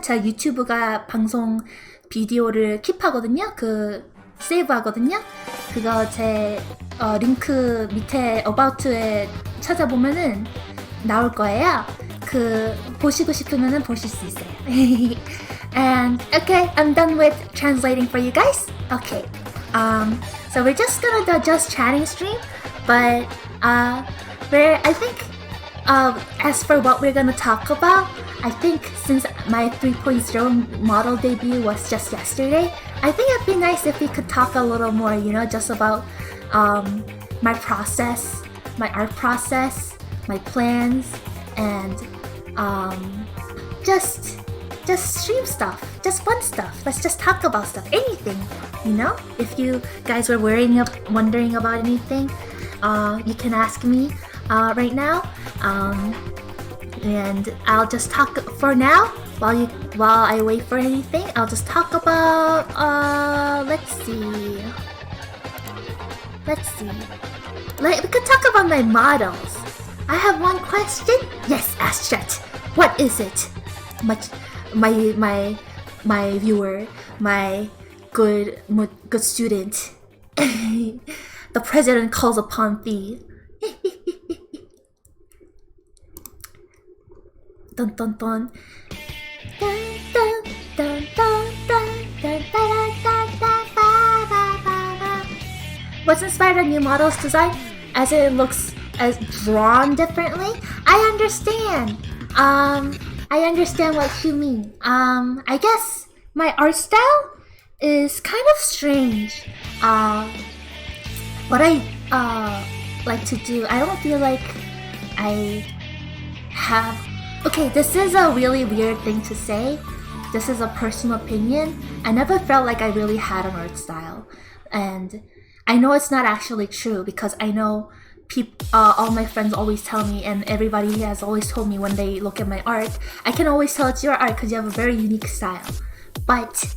제 유튜브가 방송 비디오를 킵하거든요. 세이브 하거든요. 그거 제 링크 밑에 About에 찾아보면은 나올 거예요. 보시고 싶으면은 보실 수 있어요. And okay, I'm done with translating for you guys. Okay. So we're just gonna do just chatting stream, but I think as for what we're gonna talk about, I think since my 3.0 model debut was just yesterday, I think it'd be nice if we could talk a little more, you know, just about my process, my art process, my plans, and just stream stuff, just fun stuff. Let's just talk about stuff, anything, you know? If you guys were wondering about anything, you can ask me right now, and I'll just talk for now while I wait for anything. I'll just talk about let's see. We could talk about my models. I have one question. Yes, ask Chet. What is it? My viewer, my good student. The president calls upon thee. Dun dun dun. Dun dun dun dun dun dun dun dun dun dun. What's inspired a new model's design? As it looks as drawn differently? I understand. I understand what you mean. I guess my art style is kind of strange. What I like to do, I don't feel like I have... Okay, this is a really weird thing to say. This is a personal opinion. I never felt like I really had an art style. And I know it's not actually true because I know all my friends always tell me, and everybody has always told me when they look at my art, I can always tell it's your art because you have a very unique style. But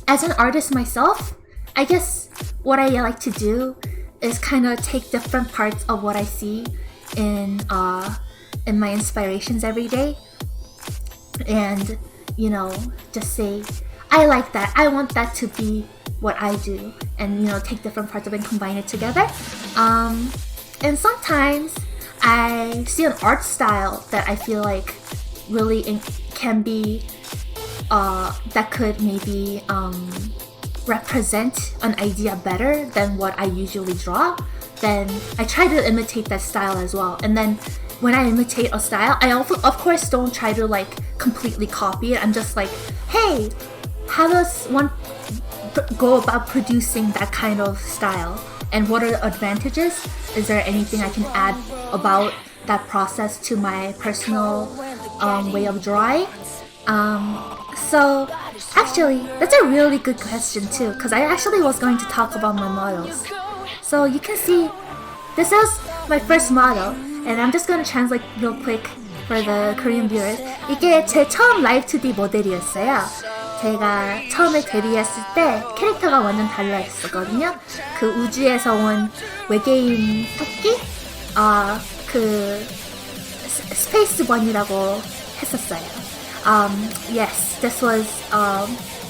as an artist myself, I guess what I like to do is kind of take different parts of what I see in my inspirations every day, and you know, just say I like that, I want that to be what I do, and you know, take different parts of it and combine it together. And sometimes I see an art style that I feel like really can be that could maybe represent an idea better than what I usually draw, then I try to imitate that style as well. And then when I imitate a style, I also, of course, don't try to like completely copy it. I'm just like, hey, how does one go about producing that kind of style? And what are the advantages? Is there anything I can add about that process to my personal way of drawing. So actually, that's a really good question too, because I actually was going to talk about my models. So you can see, this is my first model, and I'm just going to translate real quick for the Korean viewers. 이게 제 처음 라이브 2D 모델이었어요. 제가 처음에 데뷔했을 때 캐릭터가 완전 달라졌었거든요. 그 우주에서 온 외계인 토끼? 그 스페이스번이라고 했었어요. Yes, this was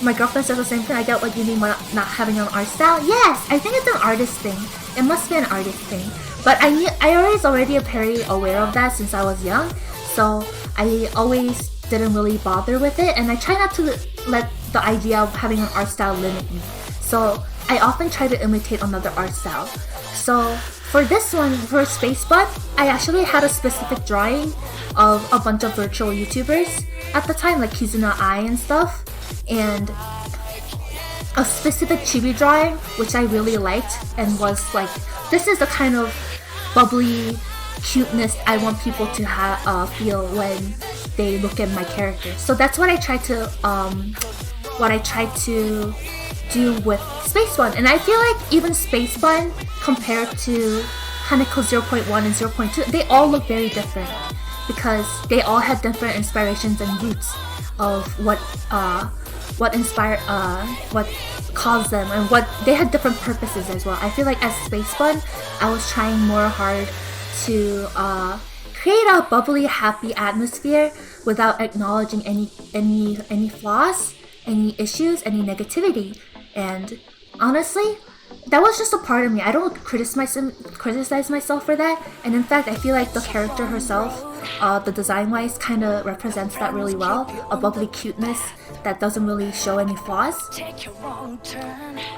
my girlfriend says the same thing. I get what you mean by not having an art style. Yes, I think it's an artist thing. It must be an artist thing. But I was already very aware of that since I was young, so I always didn't really bother with it, and I try not to let the idea of having an art style limit me. So I often try to imitate another art style. So for this one, for Spacebot, I actually had a specific drawing of a bunch of virtual YouTubers at the time, like Kizuna Ai and stuff, and a specific chibi drawing which I really liked and was like, this is the kind of bubbly cuteness I want people to feel when they look at my character. So that's what I tried to do with Space One, and I feel like even Space One compared to Haneko 0.1 and 0.2, they all look very different because they all had different inspirations and roots of what caused them, and what they had different purposes as well. I feel like as Space One, I was trying more hard to create a bubbly, happy atmosphere without acknowledging any flaws, any issues, any negativity. And honestly, that was just a part of me. I don't criticize myself for that. And in fact, I feel like the character herself, the design-wise, kind of represents that really well. A bubbly cuteness that doesn't really show any flaws.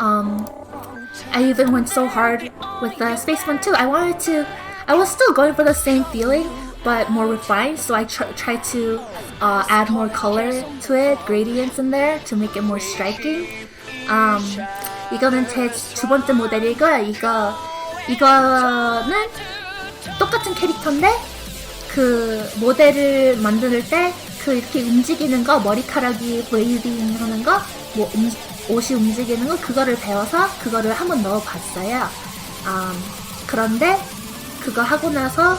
I even went so hard with the Space One too. I was still going for the same feeling, but more refined. So I tried to add more color to it, gradients in there to make it more striking. 이거는 제 두 번째 모델이고요. 이거는 똑같은 캐릭터인데 그 모델을 만들 때 그 이렇게 움직이는 거, 머리카락이 웨이빙 하는 거, 뭐 옷이 움직이는 거, 그거를 배워서 그거를 한번 넣어봤어요. 그런데 그거 하고 나서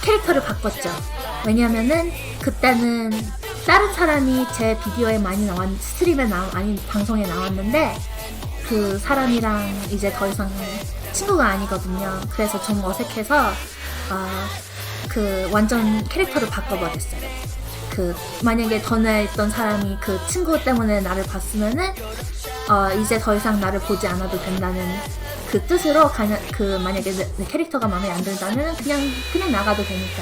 캐릭터를 바꿨죠. 왜냐면은 그때는 다른 사람이 제 비디오에 많이 스트림에 아니 방송에 나왔는데 그 사람이랑 이제 더 이상 친구가 아니거든요. 그래서 좀 어색해서 그 완전 캐릭터를 바꿔버렸어요. 그 만약에 전에 있던 사람이 그 친구 때문에 나를 봤으면은 이제 더 이상 나를 보지 않아도 된다는 그 뜻으로 그 만약에 내 캐릭터가 마음에 안 든다면 그냥 나가도 되니까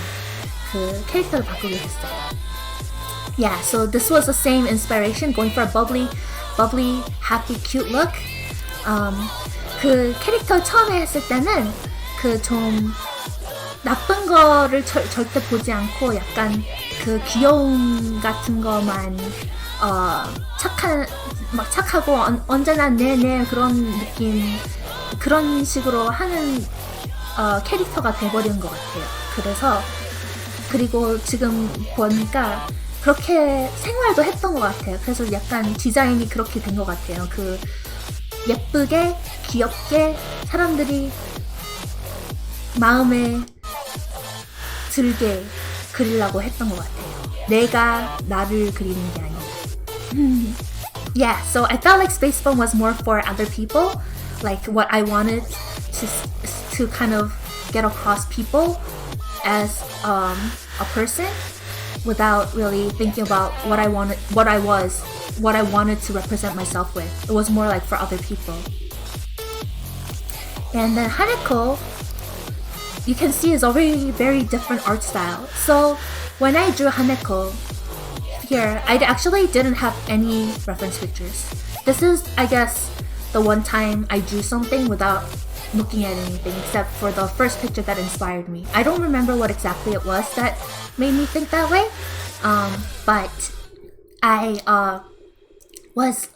그 캐릭터를 바꾸게 됐어요. Yeah, so this was the same inspiration, going for a bubbly, happy, cute look. 그 캐릭터 처음에 했을 때는 그 좀 나쁜 거를 절대 보지 않고 약간 그 귀여움 같은 거만 착하고 언제나 네 그런 느낌, 그런 식으로 하는 캐릭터가 돼버린 것 같아요. 그래서 그리고 지금 보니까 그렇게 생활도 했던 것 같아요. 그래서 약간 디자인이 그렇게 된 것 같아요. 그 예쁘게 귀엽게 사람들이 마음에 들게 그리려고 했던 것 같아요. 내가 나를 그리는 게 아니라. Yeah, so I felt like Space Phone was more for other people, like what I wanted to kind of get across people as a person, without really thinking about what I wanted to represent myself with. It was more like for other people. And then Haneko, you can see, is a very, very different art style. So when I drew Haneko here, I actually didn't have any reference pictures. This is, I guess, the one time I drew something without looking at anything except for the first picture that inspired me. I don't remember what exactly it was that made me think that way, but I was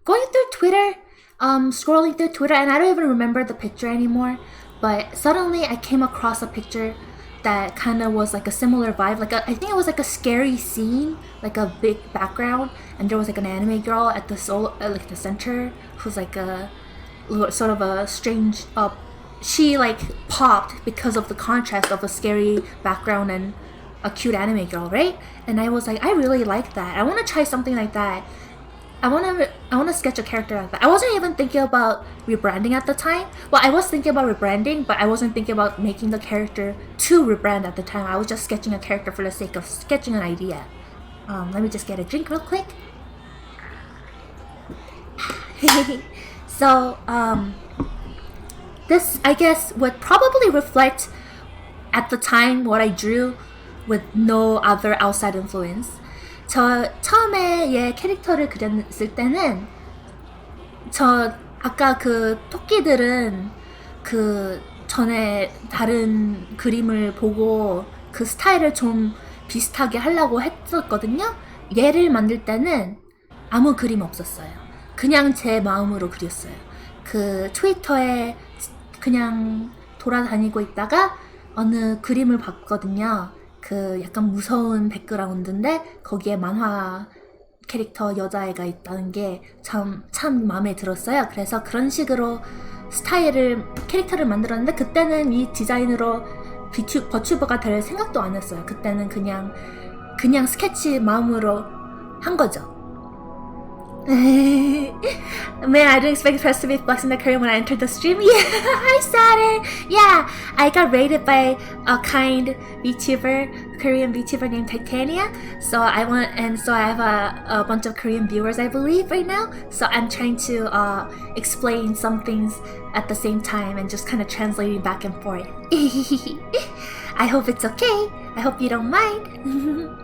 going through Twitter scrolling through Twitter, and I don't even remember the picture anymore, but suddenly I came across a picture that kind of was like a similar vibe. I think it was like a scary scene, like a big background, and there was like an anime girl at the like the center, who's like a sort of a strange. She like popped because of the contrast of a scary background and a cute anime girl, right? And I was like, I really like that. I want to try something like that. I want to sketch a character like that. I wasn't even thinking about rebranding at the time. Well, I was thinking about rebranding, but I wasn't thinking about making the character to rebrand at the time. I was just sketching a character for the sake of sketching an idea. Let me just get a drink real quick. So, this, I guess, would probably reflect at the time what I drew with no other outside influence. 저 처음에 얘 캐릭터를 그렸을 때는 아까 그 토끼들은 그 전에 다른 그림을 보고 그 스타일을 좀 비슷하게 하려고 했었거든요. 얘를 만들 때는 아무 그림 없었어요. 그냥 제 마음으로 그렸어요. 그 트위터에 그냥 돌아다니고 있다가 어느 그림을 봤거든요. 그 약간 무서운 백그라운드인데 거기에 만화 캐릭터 여자애가 있다는 게 참 마음에 들었어요. 그래서 그런 식으로 캐릭터를 만들었는데 그때는 이 디자인으로 버튜버가 될 생각도 안 했어요. 그때는 그냥 스케치 마음으로 한 거죠. Man, I didn't expect Press to be flexing the Korean when I entered the stream. Yeah, hi Saturn. Yeah, I got rated by a kind VTuber, Korean VTuber named Titania. So I have a bunch of Korean viewers, I believe, right now. So I'm trying to explain some things at the same time and just kind of translating back and forth. I hope it's okay. I hope you don't mind.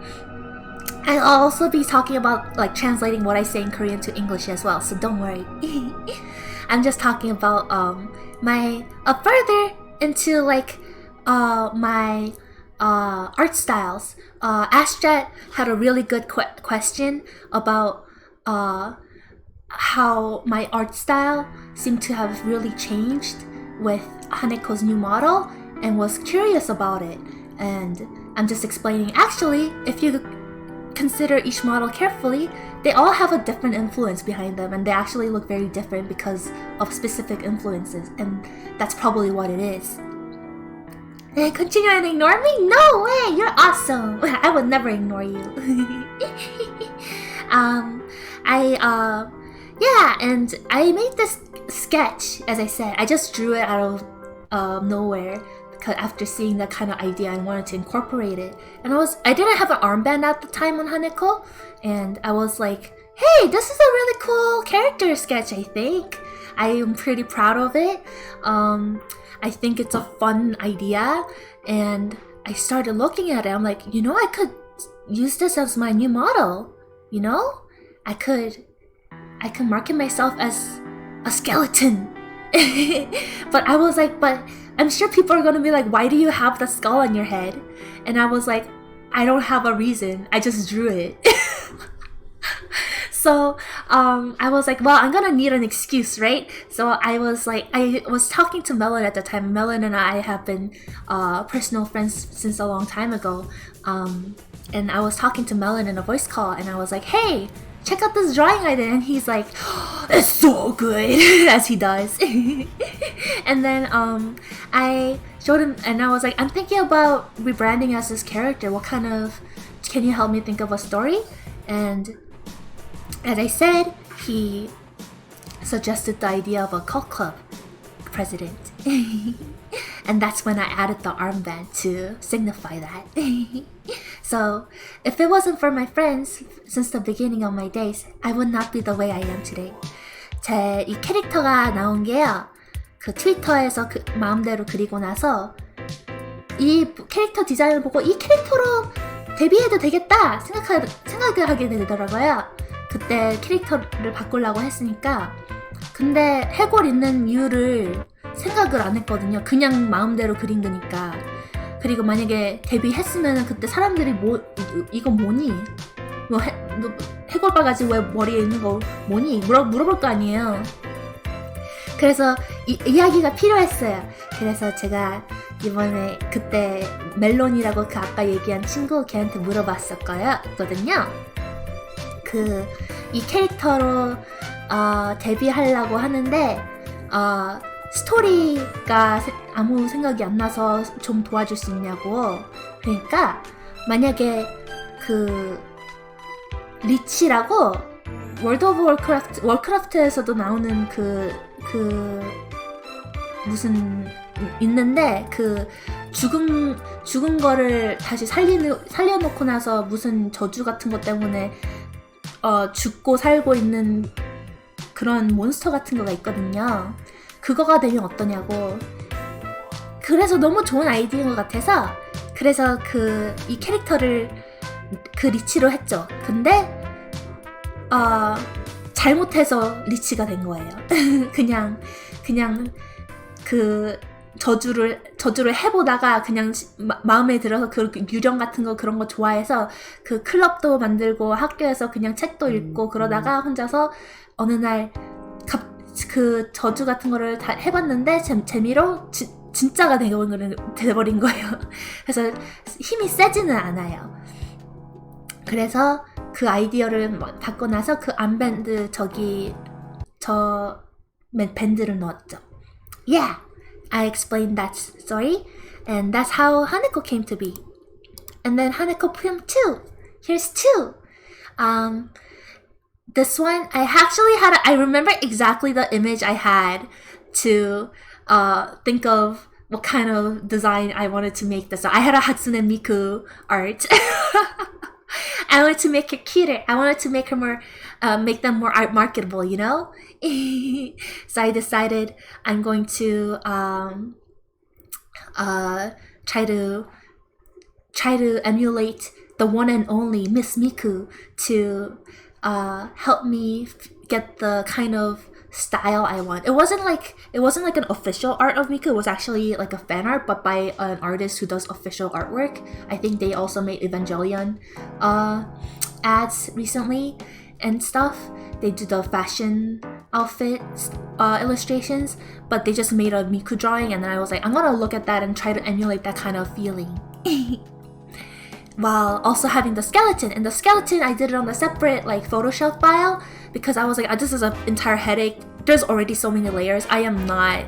I'll also be talking about like translating what I say in Korean to English as well, so don't worry. I'm just talking about my further into like my art styles. Astrat had a really good question about how my art style seemed to have really changed with Haneko's new model and was curious about it. And I'm just explaining, actually, if you consider each model carefully, they all have a different influence behind them, and they actually look very different because of specific influences, and that's probably what it is. Hey, continue and ignore me? No way! You're awesome! I would never ignore you. Yeah, and I made this sketch, as I said. I just drew it out of nowhere. After seeing that kind of idea, I wanted to incorporate it. And I didn't have an armband at the time on Haneko, and I was like, hey, this is a really cool character sketch, I think. I am pretty proud of it. I think it's a fun idea, and I started looking at it. I'm like, I could use this as my new model. I could market myself as a skeleton. But I was like, but I'm sure people are gonna be like, why do you have the skull on your head? And I was like, I don't have a reason. I just drew it. So I was like, well, I'm gonna need an excuse, right? So I was talking to Melon at the time. Melon and I have been personal friends since a long time ago. And I was talking to Melon in a voice call, and I was like, hey, check out this drawing I did. And he's like, oh, it's so good, as he does. And then I showed him, and I was like, I'm thinking about rebranding as this character. Can you help me think of a story? And as I said, he suggested the idea of a cult club president. And that's when I added the armband to signify that. So, if it wasn't for my friends since the beginning of my days, I would not be the way I am today. 이 캐릭터가 나온 게요, 그 트위터에서 마음대로 그리고 나서 이 캐릭터 디자인을 보고 이 캐릭터로 데뷔해도 되겠다 생각을 하게 되더라고요. 그때 캐릭터를 바꾸려고 했으니까. 근데 해골 있는 이유를 생각을 안 했거든요. 그냥 마음대로 그린 거니까. 그리고 만약에 데뷔했으면 그때 사람들이 이거 뭐니? 너 해골 바가지 왜 머리에 있는 거 뭐니? 물어볼 거 아니에요. 그래서 이야기가 필요했어요. 그래서 제가 이번에 그때 멜론이라고 그 아까 얘기한 친구 걔한테 물어봤었거든요. 이 캐릭터로 데뷔하려고 하는데 스토리가 아무 생각이 안 나서 좀 도와줄 수 있냐고. 그러니까 만약에 리치라고 월드 오브 월크래프트에서도 나오는 무슨 있는데 죽은 거를 다시 살려놓고 나서 무슨 저주 같은 것 때문에 죽고 살고 있는 그런 몬스터 같은 거가 있거든요. 그거가 되면 어떠냐고. 그래서 너무 좋은 아이디어인 것 같아서 그래서 이 캐릭터를 리치로 했죠. 근데 잘못해서 리치가 된 거예요. 그냥 저주를 해보다가 그냥 마음에 들어서 유령 같은 거 그런 거 좋아해서 클럽도 만들고 학교에서 그냥 책도 읽고 그러다가 혼자서 어느 날 저주 같은 거를 다 해봤는데 재미로 진짜가 돼버린 거예요. 그래서 힘이 세지는 않아요. 그래서 그 아이디어를 받고 나서 암밴드 저 밴드를 넣었죠. Yeah, I explained that story, and that's how Haneko came to be. And then Haneko Film 2. Here's 2. This one, I remember exactly the image I had to think of what kind of design I wanted to make this. I had a Hatsune Miku art. I wanted to make her cuter. I wanted to make her more, make them more art marketable, you know? So I decided I'm going to try to emulate the one and only Miss Miku to help me get the kind of style I want. It wasn't like an official art of Miku. It was actually like a fan art, but by an artist who does official artwork. I think they also made Evangelion ads recently and stuff. They do the fashion outfit illustrations, but they just made a Miku drawing, and then I was like, I'm gonna look at that and try to emulate that kind of feeling. While also having the skeleton. And the skeleton, I did it on a separate like Photoshop file because I was like, this is an entire headache. There's already so many layers. I am not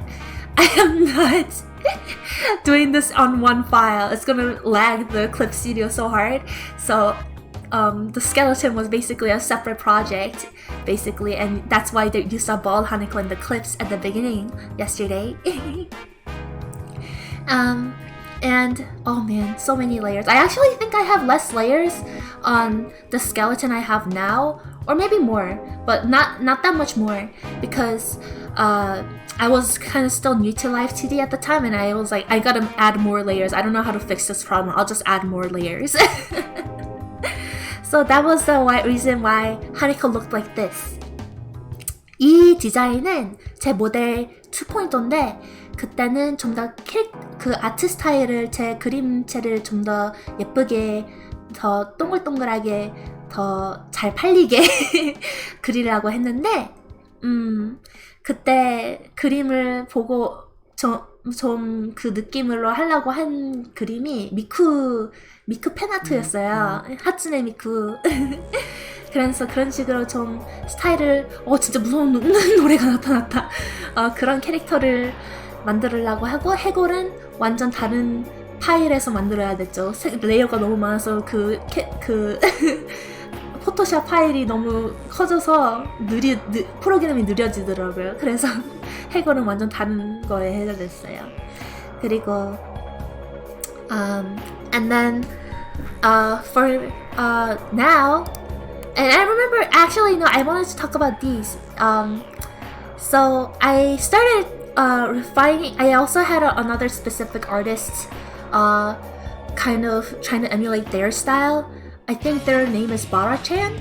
doing this on one file. It's gonna lag the Clip Studio so hard. So the skeleton was basically a separate project, basically, and that's why you saw bald Haneko in the clips at the beginning yesterday. And oh man, so many layers. I actually think I have less layers on the skeleton I have now, or maybe more, but not that much more, because I was kind of still new to Live 2D at the time, and I was like, I gotta add more layers. I don't know how to fix this problem. I'll just add more layers. So that was the reason why Haneko looked like this. 이 디자인은 제 모델 2.0인데 그때는 좀 더 아트 스타일을 제 그림체를 좀 더 예쁘게 더 동글동글하게 더 잘 팔리게 그리려고 했는데 그때 그림을 보고 좀 그 느낌으로 하려고 한 그림이 미쿠 팬아트였어요. 하츠네 미쿠. 그래서 그런 식으로 좀 스타일을 진짜 무서운 노래가 나타났다. 그런 캐릭터를 만들려고 하고 해골은 완전 다른 파일에서 만들어야 됐죠. 레이어가 너무 많아서 포토샵 파일이 너무 커져서 프로그램이 느려지더라고요. 그래서 해골은 완전 다른 거에 해야 됐어요. 그리고 and then for now, and I remember actually no, I wanted to talk about these. So I started refining. I also had another specific artist kind of trying to emulate their style. I think their name is Bara-chan.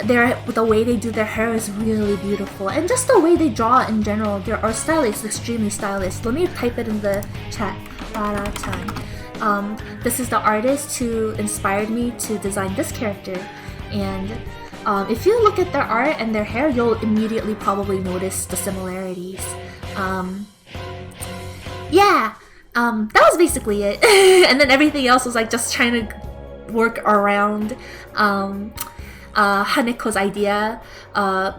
The way they do their hair is really beautiful, and just the way they draw in general, their art style is extremely stylish. Let me type it in the chat. Bara-chan. This is the artist who inspired me to design this character, and if you look at their art and their hair, you'll immediately probably notice the similarities. Yeah, that was basically it. And then everything else was like just trying to work around Haneko's idea,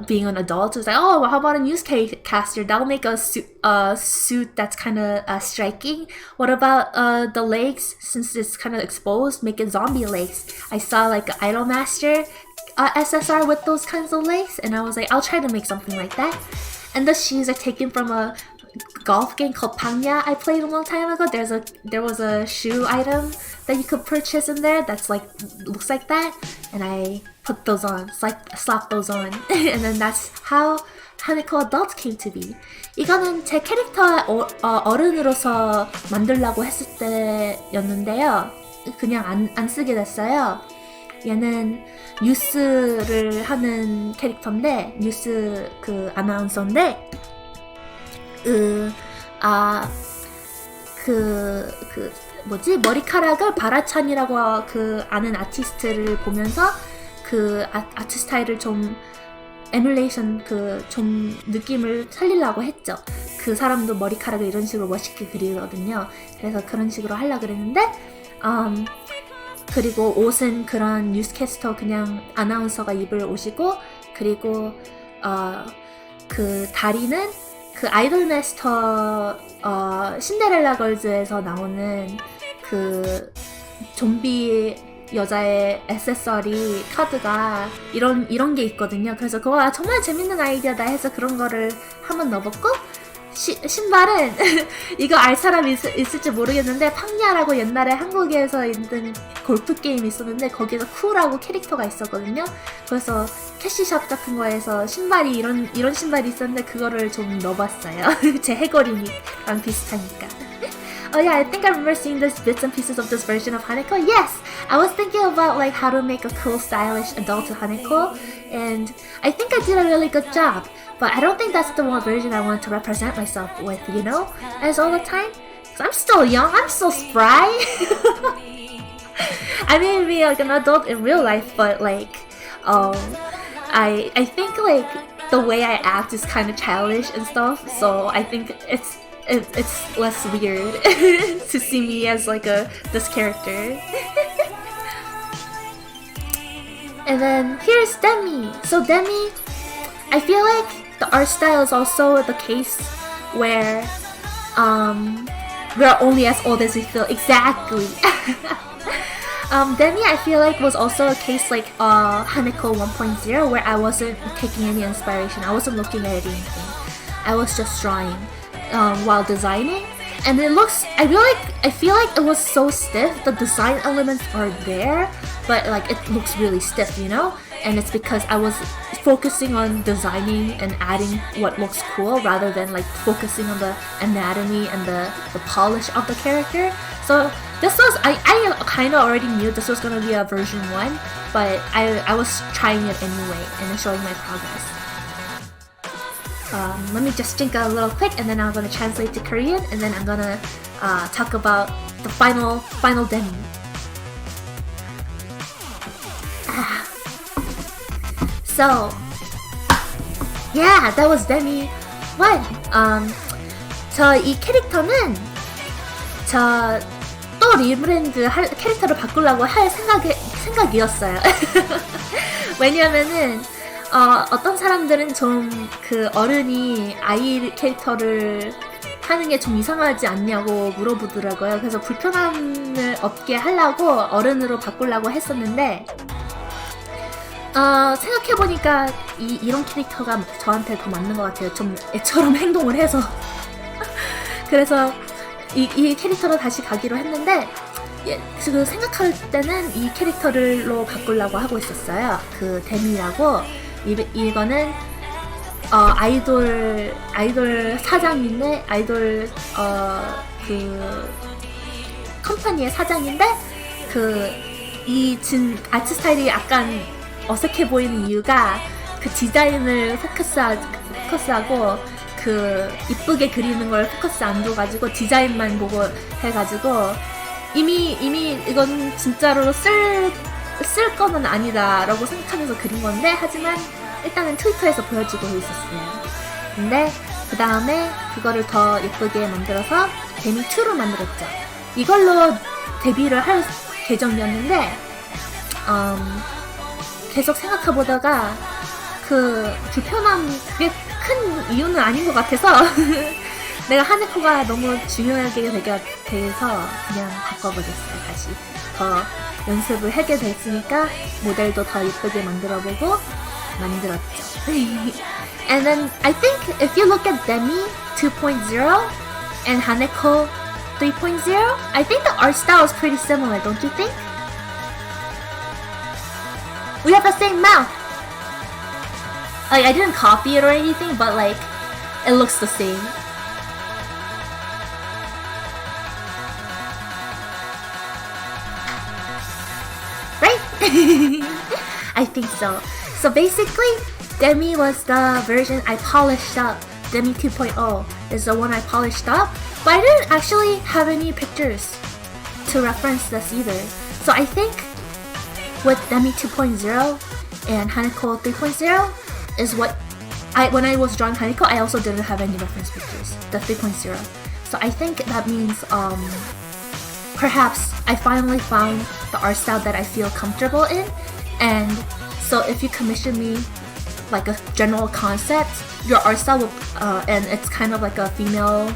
being an adult. It was like, oh, well, how about a newscaster? That'll make a suit that's kind of striking. What about the legs? Since it's kind of exposed, make it zombie legs. I saw like an Idolmaster SSR with those kinds of legs, and I was like, I'll try to make something like that. And the shoes are taken from a golf game called Pangya I played a long time ago. There was a shoe item that you could purchase in there that's like looks like that, and I put those on, slap those on, and then that's how Haneko Adult came to be. 이거는 제 캐릭터 어른으로서 만들려고 했을 때였는데요. 그냥 안 쓰게 됐어요. 얘는 뉴스를 하는 캐릭터인데, 뉴스 그 아나운서인데, 뭐지? 머리카락을 바라찬이라고 그 아는 아티스트를 보면서 그 아트 스타일을 좀 에뮬레이션 좀 느낌을 살리려고 했죠. 그 사람도 머리카락을 이런 식으로 멋있게 그리거든요. 그래서 그런 식으로 하려고 그랬는데, 그리고 옷은 그런 뉴스캐스터 그냥 아나운서가 입을 옷이고, 그리고 그 다리는 그 아이돌마스터 신데렐라 걸즈에서 나오는 그 좀비 여자의 액세서리 카드가 이런 게 있거든요. 그래서 그거 정말 재밌는 아이디어다 해서 그런 거를 한번 넣어봤고, 신발은 이거 알 사람 있을지 모르겠는데, 팡냐라고 옛날에 한국에서 있는 골프 게임이 있었는데 거기에서 쿠라고 캐릭터가 있었거든요. 그래서 캐시숍 같은 거에서 신발이 이런 신발이 있었는데 그거를 좀 넣어봤어요. 제 해거리랑 비슷하니까. Oh yeah, I think I remember seeing this bits and pieces of this version of Haneko. Yes, I was thinking about like how to make a cool, stylish adult Haneko, and I think I did a really good job. But I don't think that's the one version I want to represent myself with, you know, as all the time. Cause I'm still young, I'm still spry. I may be like an adult in real life, but like, I think like the way I act is kind of childish and stuff. So I think it's less weird to see me as like this character. And then here's Demi. So Demi, I feel like the art style is also the case where we're only as old as we feel. Exactly. Demi, I feel like, was also a case like Haneko 1.0, where I wasn't taking any inspiration. I wasn't looking at anything. I was just drawing while designing, and it looks. I feel like it was so stiff. The design elements are there, but like it looks really stiff, you know. And it's because I was focusing on designing and adding what looks cool rather than like focusing on the anatomy and the polish of the character. So this was, I kind of already knew this was going to be a version 1, but I was trying it anyway and showing my progress. Let me just drink a little quick, and then I'm going to translate to Korean, and then I'm going to talk about the final demo. So, yeah, that was Demi 1. 이 캐릭터는 또 리브랜드 캐릭터를 바꾸려고 할 생각이었어요. 왜냐면은 어떤 사람들은 좀 그 어른이 아이 캐릭터를 하는 게 좀 이상하지 않냐고 물어보더라고요. 그래서 불편함을 없게 하려고 어른으로 바꾸려고 했었는데, 생각해보니까 이런 캐릭터가 저한테 더 맞는 것 같아요. 좀 애처럼 행동을 해서. 그래서 이 캐릭터로 다시 가기로 했는데, 그 생각할 때는 이 캐릭터로 바꾸려고 하고 있었어요. 그 데미라고. 이거는 아이돌 사장인데, 아이돌 그 컴퍼니의 사장인데, 이 아트 스타일이 약간 어색해 보이는 이유가 그 디자인을 포커스하고 그 이쁘게 그리는 걸 포커스 안 둬가지고 디자인만 보고 해가지고 이미 이건 진짜로 쓸 쓸 거는 아니다라고 생각하면서 그린 건데 하지만 일단은 트위터에서 보여주고 있었어요. 근데 그 다음에 그거를 더 예쁘게 만들어서 데미2로 만들었죠. 이걸로 데뷔를 할 계정이었는데 계속 생각해보다가 그 불편함 그게 큰 이유는 아닌 것 같아서 내가 하네코가 너무 중요하게 돼서 그냥 바꿔버렸어요. 다시 더 연습을 하게 됐으니까 모델도 더 예쁘게 만들어보고 만들었죠. And then I think if you look at Demi 2.0 and Haneko 3.0, I think the art style is pretty similar, don't you think? We have the same mouth. Like, I didn't copy it or anything, but like, it looks the same. Right? I think so. So basically, Demi was the version I polished up. Demi 2.0 is the one I polished up, but I didn't actually have any pictures to reference this either. So I think with Demi 2.0 and Haneko 3.0 is what when I was drawing Haneko, I also didn't have any reference pictures, the 3.0. So I think that means perhaps I finally found the art style that I feel comfortable in, and so if you commission me like a general concept, your art style will, and it's kind of like a female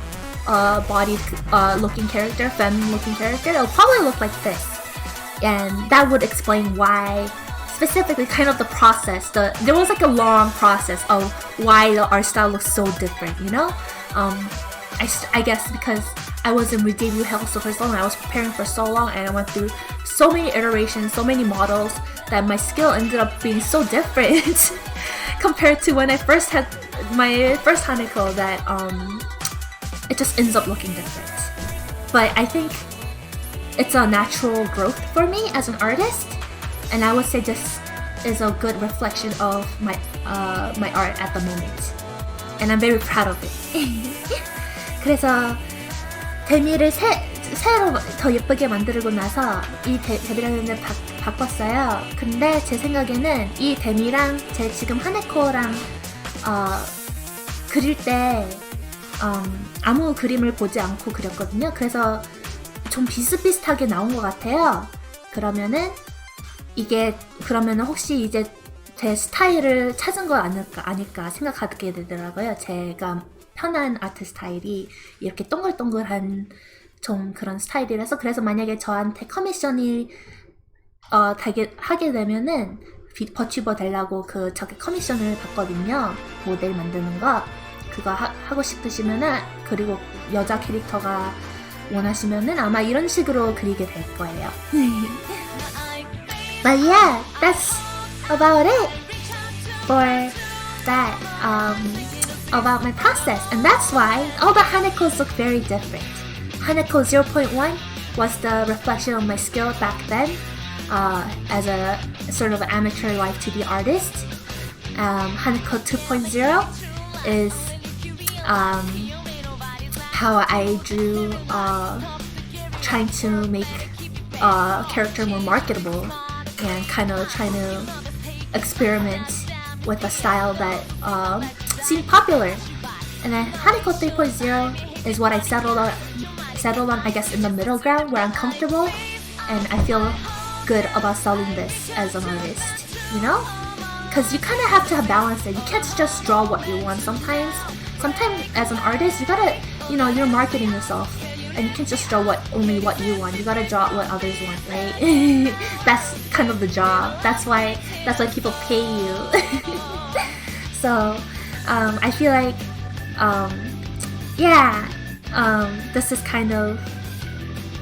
bodied looking character, feminine looking character, it'll probably look like this. And that would explain why, specifically kind of the process, there was like a long process of why the art style looks so different, you know? I guess because I was in debut hustle for so long, I was preparing for so long, and I went through so many iterations, so many models, that my skill ended up being so different compared to when I first had my first Haneko, that it just ends up looking different. But I think it's a natural growth for me as an artist, and I would say this is a good reflection of my my art at the moment, and I'm very proud of it. 그래서 데미를 새로 더 예쁘게 만들고 나서 이 데미를 바꿨어요. 근데 제 생각에는 이 데미랑 제 지금 하네코랑 그릴 때 아무 그림을 보지 않고 그렸거든요. 그래서 좀 비슷비슷하게 나온 것 같아요. 그러면은 혹시 이제 제 스타일을 찾은 거 아닐까 생각하게 되더라고요. 제가 편한 아트 스타일이 이렇게 동글동글한 좀 그런 스타일이라서, 그래서 만약에 저한테 커미션이 하게 되면은 VTuber 되려고 저게 커미션을 받거든요. 모델 만드는 거. 그거 하고 싶으시면은, 그리고 여자 캐릭터가 원하시면은 아마 이런 식으로 그리게 될 거예요. But yeah, that's about it for that about my process, and that's why all the Hanekos look very different. Haneko 0.1 was the reflection of my skill back then as a sort of amateur live 2D artist. Haneko 2.0 is how I drew, trying to make a character more marketable and kind of trying to experiment with a style that seemed popular. And then Haneko 3.0 is what I settled on, I guess, in the middle ground where I'm comfortable and I feel good about selling this as an artist, you know? Because you kind of have to balance it. You can't just draw what you want sometimes. Sometimes as an artist, you gotta, you're marketing yourself, and you can't just draw only what you want. You gotta draw what others want, right? That's kind of the job. That's why people pay you. So I feel like this is kind of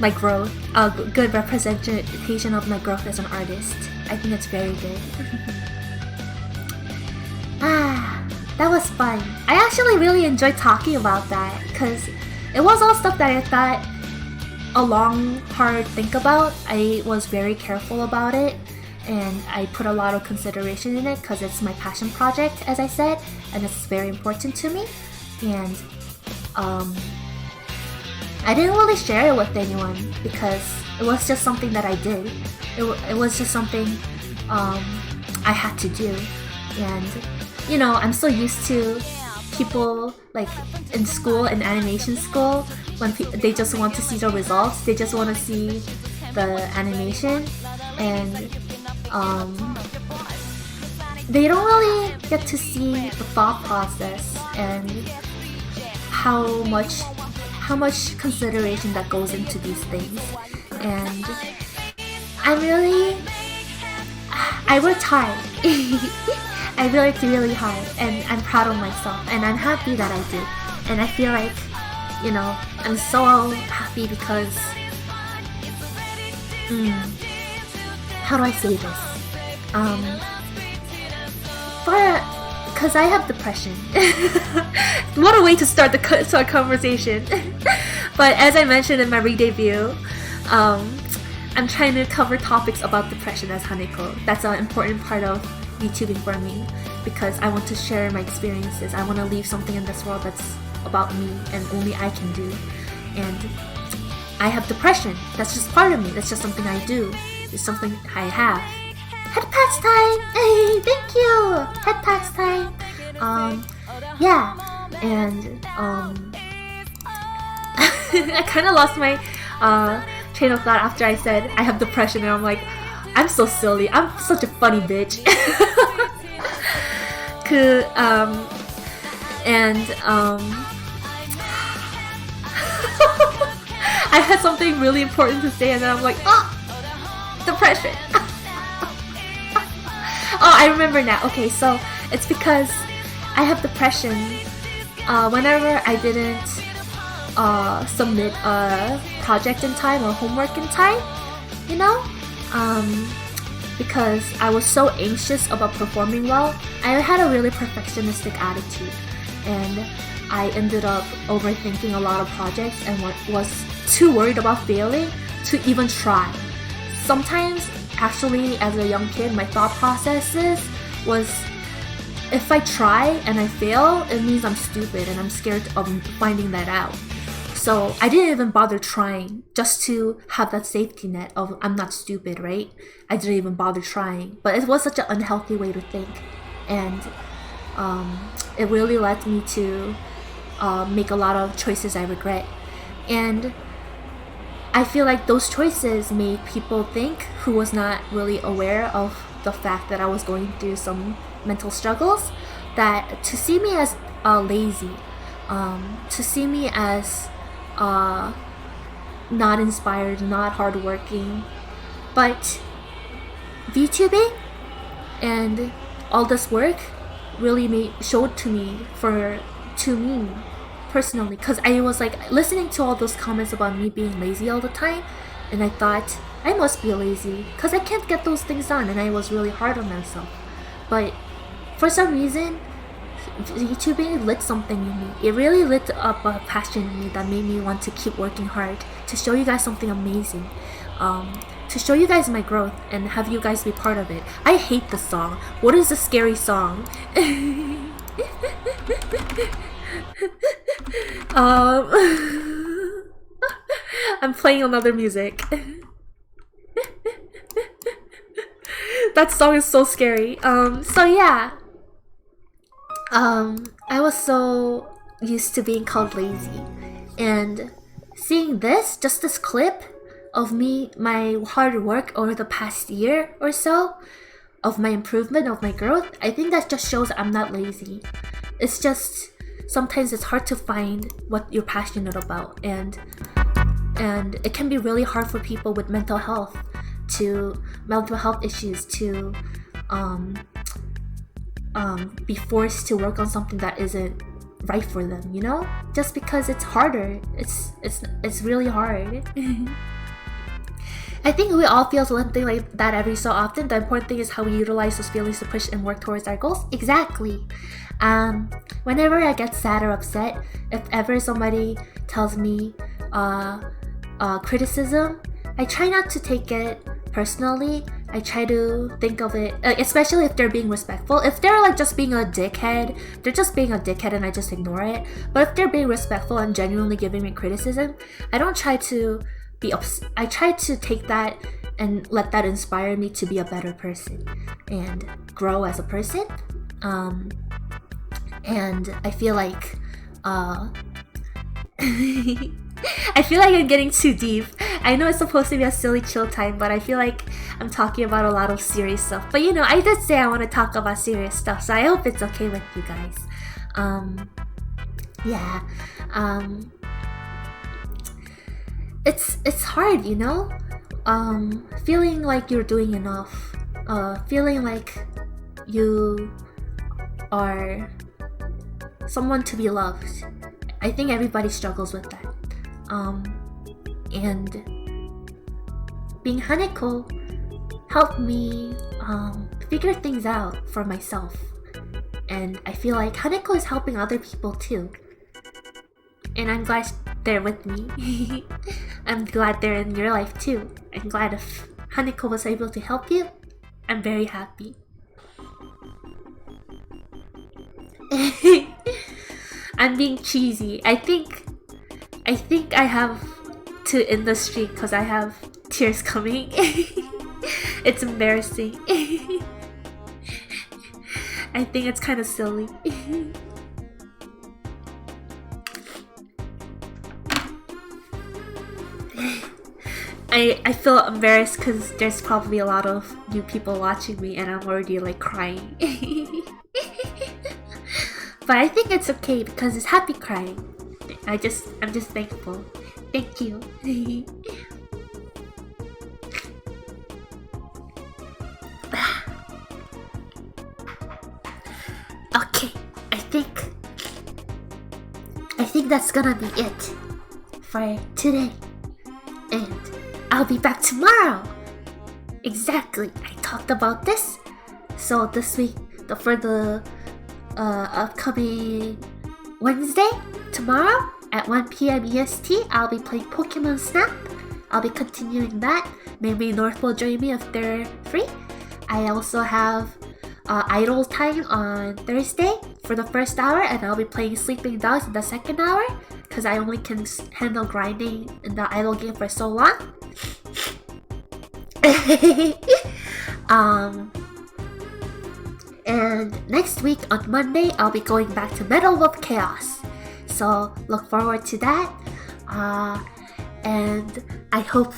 my growth, a good representation of my growth as an artist. I think it's very good. That was fun. I actually really enjoyed talking about that because it was all stuff that I thought a long, hard think about. I was very careful about it, and I put a lot of consideration in it because it's my passion project, as I said, and it's very important to me. And I didn't really share it with anyone because it was just something that I did. It was just something I had to do. And you know, I'm so used to people like in school, in animation school, when they just want to see the results, they just want to see the animation, and they don't really get to see the thought process and how much consideration that goes into these things. And I worked hard. I worked really hard, and I'm proud of myself, and I'm happy that I did. And I feel like, you know, I'm so happy because how do I say this? Because I have depression. What a way to start the conversation. But as I mentioned in my re-debut, I'm trying to cover topics about depression as Haneko. That's an important part of VTubing for me, because I want to share my experiences. I want to leave something in this world that's about me and only I can do. And I have depression. That's just part of me. That's just something I do. It's something I have. Head pats time! Hey, thank you! Head pats time! Yeah. And, I kind of lost my, train of thought after I said I have depression, and I'm like, I'm so silly. I'm such a funny bitch. I had something really important to say, and then I'm like, depression. Oh, I remember now. Okay, so it's because I have depression. Whenever I didn't submit a project in time or homework in time, you know, because I was so anxious about performing well. I had a really perfectionistic attitude, and I ended up overthinking a lot of projects and was too worried about failing to even try. Sometimes, actually, as a young kid, my thought processes was, if I try and I fail, it means I'm stupid, and I'm scared of finding that out. So I didn't even bother trying, just to have that safety net of I'm not stupid, right? I didn't even bother trying. But it was such an unhealthy way to think. And it really led me to make a lot of choices I regret. And I feel like those choices made people think who was not really aware of the fact that I was going through some mental struggles, that to see me as lazy, to see me as not inspired, not hardworking. But VTubing and all this work really showed to me personally, because I was like listening to all those comments about me being lazy all the time, and I thought I must be lazy because I can't get those things done, and I was really hard on myself. But for some reason, VTubing lit something in me. It really lit up a passion in me that made me want to keep working hard to show you guys something amazing, to show you guys my growth and have you guys be part of it. I hate the song. What is a scary song? I'm playing another music. That song is so scary. So yeah. I was so used to being called lazy, and seeing this clip of me, my hard work over the past year or so, of my improvement, of my growth, I think that just shows I'm not lazy. It's just sometimes it's hard to find what you're passionate about, and it can be really hard for people with mental health issues to be forced to work on something that isn't right for them, you know? Just because it's harder. It's really hard. I think we all feel something like that every so often. The important thing is how we utilize those feelings to push and work towards our goals. Exactly. Whenever I get sad or upset, if ever somebody tells me criticism, I try not to take it personally. I try to think of it, especially if they're being respectful. If they're like just being a dickhead, they're just being a dickhead and I just ignore it. But if they're being respectful and genuinely giving me criticism, I don't try to be I try to take that and let that inspire me to be a better person and grow as a person. And I feel like I feel like I'm getting too deep. I know it's supposed to be a silly chill time, but I feel like I'm talking about a lot of serious stuff. But you know, I did say I want to talk about serious stuff, so I hope it's okay with you guys. Yeah. It's hard, you know? Feeling like you're doing enough. Feeling like you are someone to be loved. I think everybody struggles with that. And being Haneko helped me figure things out for myself. And I feel like Haneko is helping other people too. And I'm glad they're with me. I'm glad they're in your life too. I'm glad if Haneko was able to help you, I'm very happy. I'm being cheesy. I think I have to end the streak because I have tears coming. It's embarrassing. I think it's kind of silly. I feel embarrassed because there's probably a lot of new people watching me and I'm already like crying. But I think it's okay because it's happy crying. I'm just thankful. Thank you. Okay, I think that's gonna be it for today. And I'll be back tomorrow. Exactly, I talked about this. So this week, for the upcoming Wednesday, tomorrow at 1 p.m. EST, I'll be playing Pokemon Snap. I'll be continuing that. Maybe North will join me if they're free. I also have idle time on Thursday for the first hour, and I'll be playing Sleeping Dogs in the second hour because I only can handle grinding in the idle game for so long. And next week on Monday, I'll be going back to Metal of Chaos. So look forward to that. And I hope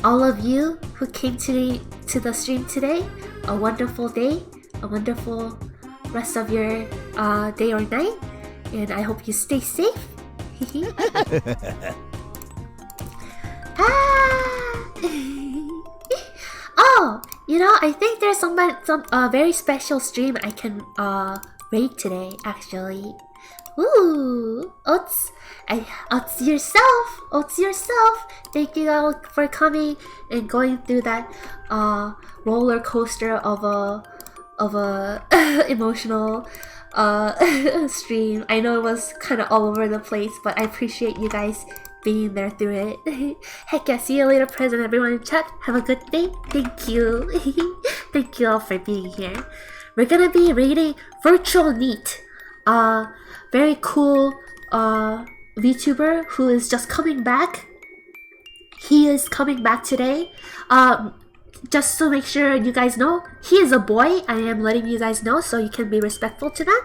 all of you who came to the stream today a wonderful day, a wonderful rest of your day or night. And I hope you stay safe. Oh, you know, I think there's some very special stream I can raid today, actually. Ooh, Oats yourself. Thank you all for coming and going through that roller coaster of a emotional stream. I know it was kind of all over the place, but I appreciate you guys being there through it. Heck yeah, see you later, present everyone in chat. Have a good day. Thank you. Thank you all for being here. We're gonna be raiding Virtual Neat, very cool VTuber who is just coming back. He is coming back today. Just to make sure you guys know, he is a boy. I am letting you guys know so you can be respectful to them.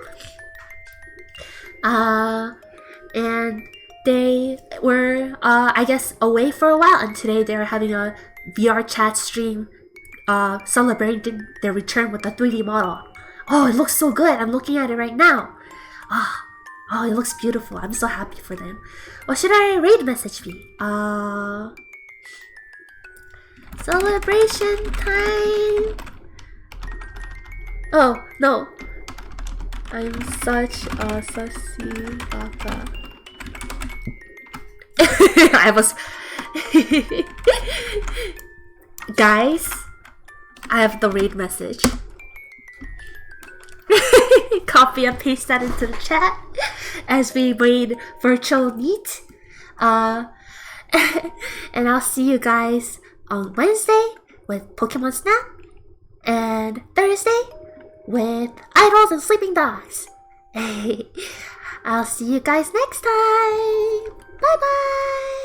And they were, I guess, away for a while, and today they were having a VR chat stream celebrating their return with the 3D model. Oh, it looks so good. I'm looking at it right now. Oh, it looks beautiful. I'm so happy for them. What should our raid message be? Celebration time. Oh, no. I'm such a sussy baka. I was... Guys, I have the raid message. Copy and paste that into the chat as we raid Virtual Neat. And I'll see you guys on Wednesday with Pokemon Snap. And Thursday with idols and sleeping dogs. I'll see you guys next time. Bye bye.